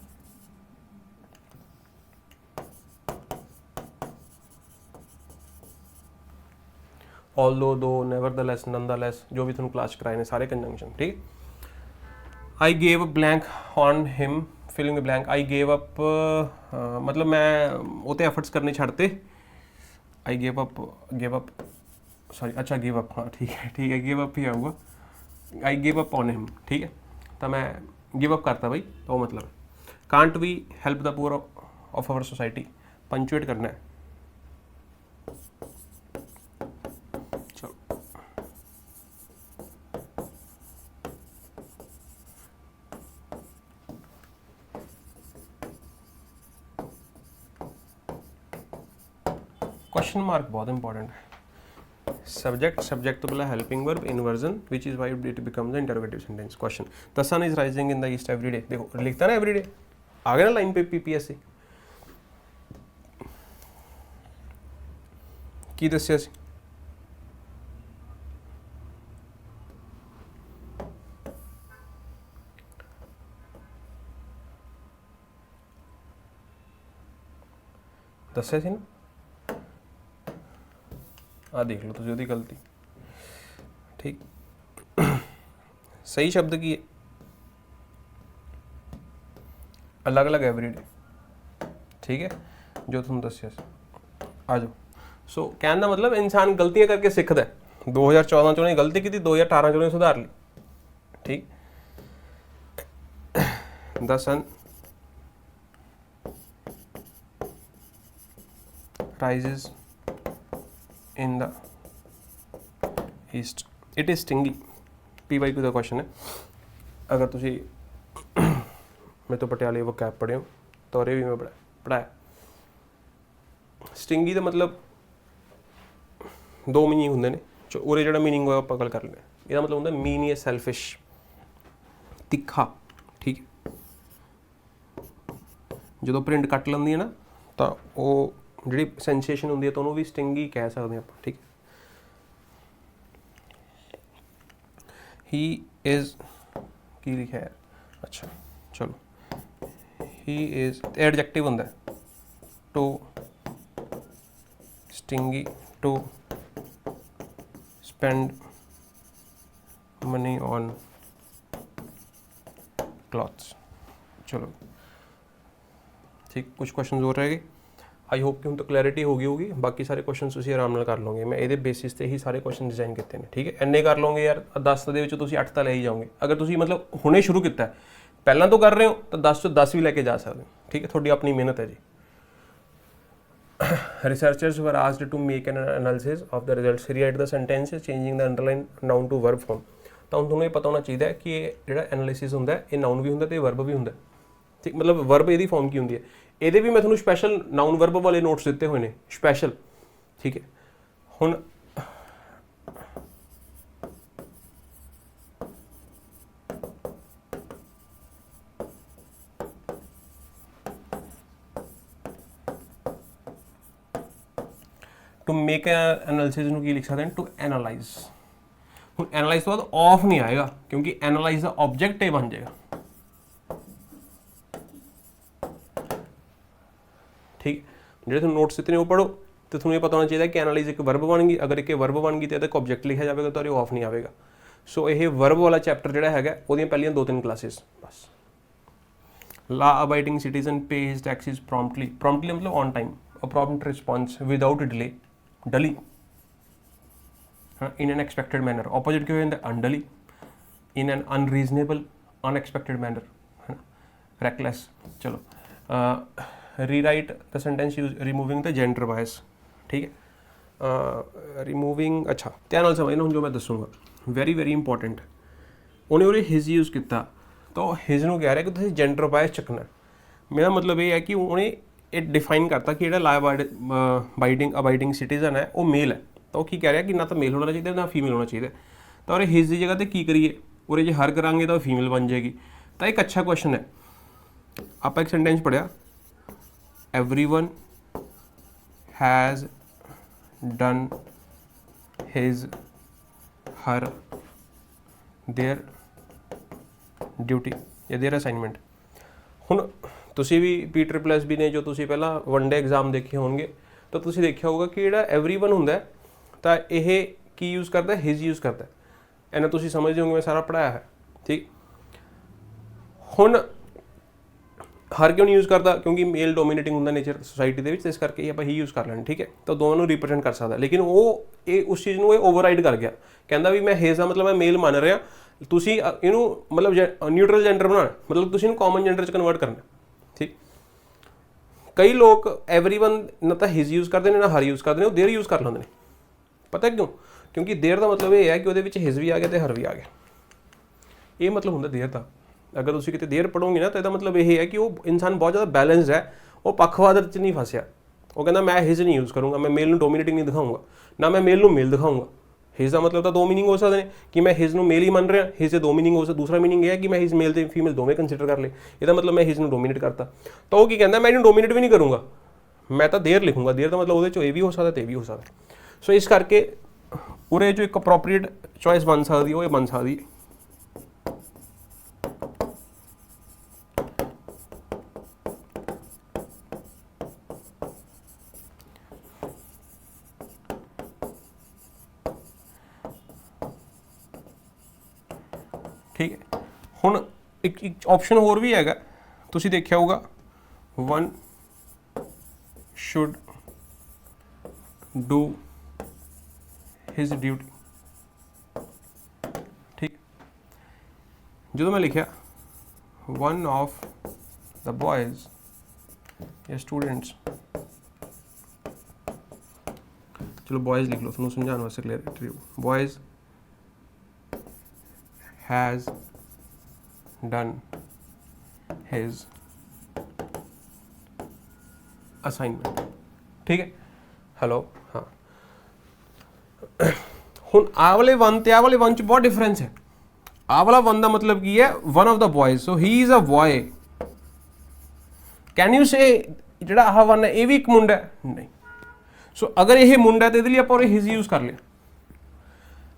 although, though, nevertheless, nonetheless, जो भी तुम क्लास कराए ने सारे कंजंक्शन, ठीक। I gave a blank on him, filling the blank, I gave up, मतलब मैं वो तो एफर्ट्स करने छड़ते। आई गेव अप सॉरी, अच्छा गिव अप, हाँ ठीक है गिव अप ही आऊगा। I give up on him, ठीक है, तो मैं गिव अप करता भाई, तो मतलब can't we help the poor of our society, punctuate करना है। क्वेश्चन मार्क बहुत इंपॉर्टेंट है। सब्जेक्ट तो पहला helping verb, inversion, which is why it becomes interrogative sentence. Question, the sun is rising in the east every day, देखो लिखता ना every day, आ गया ना लाइन पे पीपीएससी की दस्या सी, दस्या सी ना, आ देख लो तुझे गलती, ठीक। सही शब्द की है अलग अलग एवरीडे, ठीक है, जो तुम दस्या आ जाओ। सो कहने का मतलब इंसान गलतियां करके सीखता है। 2014 चो गलती की थी, 2018 चो सुधार ली, ठीक। The sun rises in the east, it is stingy, PYQ का क्वेश्चन है। अगर तुसी मैं तो पटियाले वो कैब पढ़े हो तो और भी मैं पढ़ाया। स्टिंगी का मतलब दो मीनिंग होंगे ने, उरे जो मीनिंग होगा आप गल कर लें, यदा मतलब होंगे मीन या सैल्फिश, तिखा, ठीक है। जो प्रिंट कट लेंदी है ना तो वो जी सेंसेशन होंगी है तो उन्होंने भी स्टिंगी कह सकते हैं आप, ठीक। ही इज़ की लिखा है, अच्छा चलो, ही इज़ एडजेक्टिव होंगे too stingy to spend money on clothes. चलो ठीक, कुछ क्वेश्चन और रह गए। आई होप कि हम तो क्लैरिटी हो गई होगी, बाकी सारे क्वेश्चन तुसीं आराम नाल कर लोगे। मैं ये बेसिस ते ही सारे क्वेश्चन डिजाइन किए हैं, ठीक है। इन्ने कर लोगे यार, 10 दे विच तुसीं 8 तो ले ही जाओगे। अगर तुसीं मतलब हुणे शुरू किया है, पहलां तो कर रहे हो तो 10 चों 10 भी लैके जा सकते हो, ठीक है, थोड़ी अपनी मेहनत है जी। Researchers were asked to make an analysis of the results, rewrite the sentences changing the underline noun to verb form. तो हम तुम्हें पता होना चाहिए कि जो एनालिसिस होंगे ये नाउन भी होंगे तो वर्ब भी होंगे, ठीक। मतलब वर्ब यदी फॉर्म की होंगी है, ये भी मैं थोड़ा स्पैशल नाउन वर्ब वाले नोट्स दिते हुए हैं स्पैशल, ठीक है। हुण टू मेक एनालिसिस नूं की लिख सकते हैं, टू एनालाइज। हुण एनालाइज तो बाद ऑफ नहीं आएगा क्योंकि एनालाइज का ऑब्जेक्ट बन जाएगा, ठीक। जो तुम नोट्स इतने वो पढ़ो तो तुम्हें पता होना चाहिए कि एनालाइज एक वर्ब बन गई, अगर एक वर्ब बन गई तो एक ऑब्जेक्ट लिखा जाएगा तो ये ऑफ नहीं आएगा। सो ये वर्ब वाला चैप्टर जोड़ा है वो पहलियां 2-3 क्लासेस बस law abiding citizen pay his taxes promptly, promptly मतलब on time, a prompt response without delay, duly, हाँ, in an expected manner, opposite क्यों है unduly, in an unreasonable unexpected manner, है ना, रेकलेस। चलो rewrite the sentence use removing the gender bias, ठीक है, removing, अच्छा ध्यान नाल समझना हुण जो मैं दसूँगा, वेरी वेरी इंपॉर्टेंट। उन्हें उरे हिज यूज़ किया तो हिज नूं कह रहा कि तुसीं जेंडर बायस चकना, मेरा मतलब ये है कि उन्हें ये डिफाइन करता कि ला अबाइडिंग सिटीजन है वो मेल है, तो वो की कह रहा कि ना तो मेल होना चाहिए ना फीमेल होना चाहिए, तो और हिज की जगह तो की करिए उरे जे हर करांगे तो फीमेल बन जाएगी। तो एक अच्छा क्वेश्चन है, आप एक सेंटेंस पढ़िया, everyone has done his her there duty या देयर असाइनमेंट। हुण तुसी भी P++ ने जो तुसी पहला वन डे एग्जाम देखे होंगे तो तुसी देखिया होगा कि जिहड़ा एवरीवन हुंदा है तो यह की यूज़ करता है, हिज यूज़ करता है, इन्हें तुसी समझते होंगे मैं सारा पढ़ाया है, ठीक। हुण हर क्यों नहीं यूज़ करता, क्योंकि मेल डोमीनेटिंग होंदा नेचर सोसाइटी दे विच, इस करके आप ही यूज़ कर लैण, ठीक है। तो दोनों रिप्रजेंट कर सकता, लेकिन वो ये उस चीज़ को ओवरराइड कर गया, कहता भी मैं हिज मतलब मैं मेल मान रहा, तुसी इनू मतलब न्यूट्रल जेंडर बनाना, मतलब तुसी कॉमन जेंडर च कन्वर्ट करना, ठीक। कई लोग एवरीवन ना तो हिज यूज़ करते हैं ना हर यूज़ करते हैं, देयर यूज़ कर लेंगे, पता क्यों, क्योंकि देयर का मतलब ये है कि वो हिज भी आ गया तो हर भी आ गया, ये मतलब होंगे देयर का। अगर तुम कितने देर पढ़ोगे ना तो यदा मतलब ये है कि वो इंसान बहुत ज़्यादा बैलेंस्ड है, वो पक्षवाद च नहीं फसिया, वो कहना मैं हिज नहीं यूज़ करूँगा, मैं मेल में डोमीनेटिंग नहीं दिखाऊंगा, ना मैं मेल में मेल दिखाऊंगा। हिज का मतलब तो दो मीनिंग हो सकते हैं कि मैं हिज में मेल ही मन रहा, हिज से दो मीनिंग हो सकते, दूसरा मीनिंग है कि मैं हिज मेल से फीमेल दोवें कंसीडर कर ले, यदा मतलब मैं हिज में डोमीनेट करता, तो वो कहता मैं इन्हें डोमीनेट भी नहीं करूँगा, मैं तो देर लिखूंगा, देर का मतलब वो ये भी हो सकता है, भी हो सकता है। सो इस करके उरे जो एक अप्रोप्रीएट चॉइस बन सकती है वो बन सकती है ठीक है। हुण एक ऑप्शन होर भी हैगा, तुसी देखिया होगा, one should do his duty, ठीक। जो मैं लिखा वन ऑफ द बॉयज या स्टूडेंट्स, चलो बॉयज लिख लो, थोड़ा समझाने वास्ते clear, boys has done his assignment, ठीक है। हेलो, हाँ, हुण आ वाले वन ते आ वाले वन च बहुत डिफरेंस है। आ वाला वन का मतलब की है one of the boys, so he is a boy, can you से जिहड़ा आह वन है ये भी एक मुंडा है, नहीं। सो अगर यह मुंडा है तो ये आप हिज यूज कर लिया,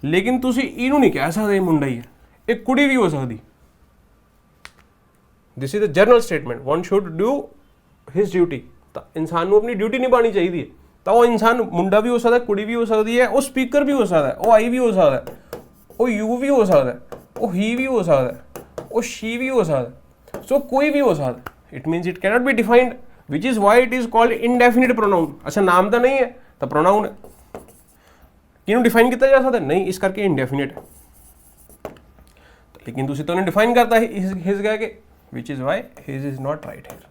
लेकिन तुसी इनू नहीं कह सकते मुंडा ही है, एक कुड़ी भी हो सकती। This is the general statement, one should do his duty, तो इंसान को अपनी ड्यूटी निभानी चाहिए, तो वो इंसान मुंडा भी हो सकता है, कुड़ी भी हो सकती है, वो स्पीकर भी हो सकता है, वो आई भी हो सकता है, वो यू भी हो सकता है, वो ही भी हो सकता है, वो शी भी हो सकता है, सो कोई भी हो सकता है। It means it cannot be defined, which is why it is called indefinite pronoun. अच्छा नाम तो नहीं है तो प्रोनाउन है, किनू डिफाइन किया जा सकता है नहीं, इस करके इनडेफिनिट है। लेकिन तुसी तो उन्हें डिफाइन करता है हिज कह के, विच is why his is not right here,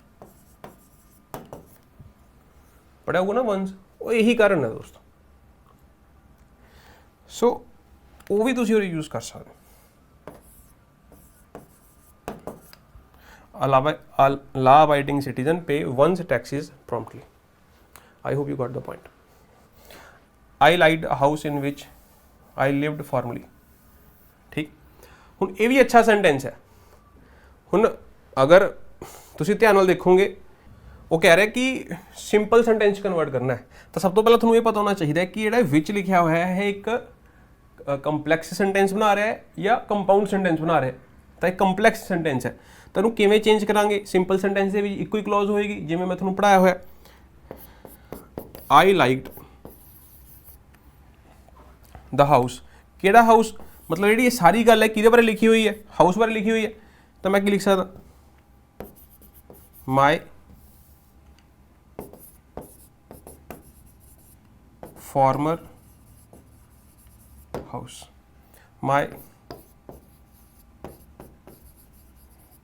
पढ़ा होगा ना वंस, वो यही कारण है दोस्तों। सो वो भी तुसी यूज कर सकते, law abiding citizen pay one's taxes promptly. I hope you got the point. I liked a house in which I lived formerly, ठीक। हुण ये भी अच्छा सेंटेंस है। हुण अगर तुसी ध्यान नाल देखोगे, वो कह रहा है कि सिंपल सेंटेंस कन्वर्ट करना है, तो सब तो पहले तुहानूं ये पता होना चाहिए कि जिहड़ा विच लिखा हुआ है एक कंपलैक्स सेंटेंस बना रहा है या कंपाउंड सेंटेंस बना रहा है। तो एक कंपलैक्स सेंटेंस है, तो इहनूं किवें चेंज करांगे, सिंपल सेंटेंस दे विच इक्को ही क्लॉज होएगी, जिवें मैं तुहानूं पढ़ाया होया, आई लाइक्ड द हाउस। किहड़ा हाउस, मतलब जिहड़ी सारी गल है किहदे बारे लिखी हुई है, हाउस बारे लिखी हुई है, तो मैं की लिख सकदा, माई फॉर्मर हाउस, माई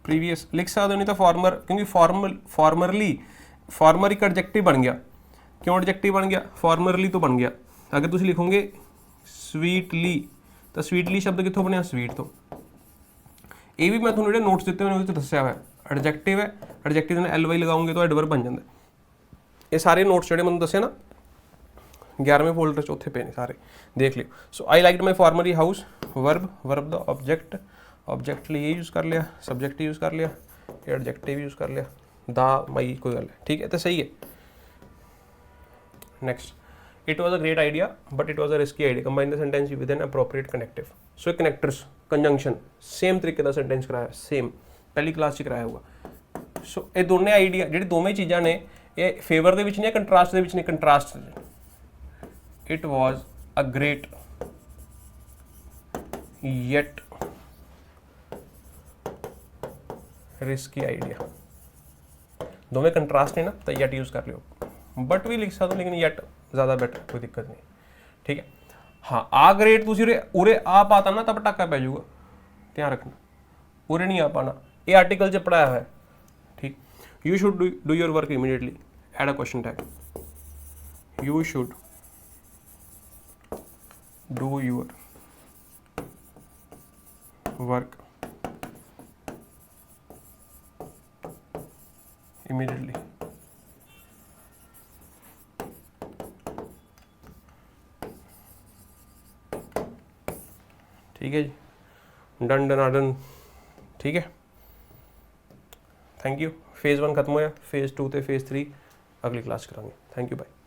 प्रीवियस लिख सकते हो, नहीं तो फॉर्मर, क्योंकि फॉर्मरली, फॉर्मर एक एडजेक्टिव बन गया। क्यों एडजेक्टिव बन गया? फॉर्मरली तो बन गया। अगर तुम लिखोगे स्वीटली, तो स्वीटली शब्द कितों बनया? स्वीट तो। ये भी मैं थोड़े ਜਿਹੜੇ नोट्स ਦਿੱਤੇ मैंने दस्या हुआ एडजेक्टिव है, एडजेक्टिव ने LY लगाओगे तो एडवर्ब बन जाता है। ये सारे नोट्स जो मैंने दसे ना 11वें फोल्डर च उत्थे पे ने सारे, देख लियो। So I like my formerly house, verb, verb the object, object लिए यूज़ कर लिया, सब्जेक्ट यूज़ कर लिया, एडजेक्टिव यूज़ कर लिया, दा मई कोई गल है, ठीक है, तो सही है। Next, it was a great idea but it was a risky idea, combine the sentence with an appropriate connective. So connectors conjunction same तरीके का सेंटेंस कराया, सेम पहली क्लास कराया होगा। सो ये दोनों आइडिया जी दोवें चीज़ा ने ये फेवर दे विच ने, कंट्रास्ट दे विच ने, contrast it was a great yet risky idea, दोवें कंट्रास्ट है ना, तो येट यूज़ कर लियो। बट भी लिख सकते हो लेकिन येट ज़्यादा बेटर, कोई दिक्कत नहीं, ठीक है। हाँ, आ ग्रेट तुम उरे आ पाता ना, तब टाका पै जाऊगा, ध्यान रखना, उरे नहीं आ पाना, ये आर्टिकल च पढ़ाया है, ठीक। You should do your work immediately, add a question tag, you should do your work immediately, ठीक है जी, डन डन डन, ठीक है। Thank you. फेज़ 1 खत्म होया, फेज़ 2 तो फेज़ 3 अगली क्लास करांगे। Thank you, bye.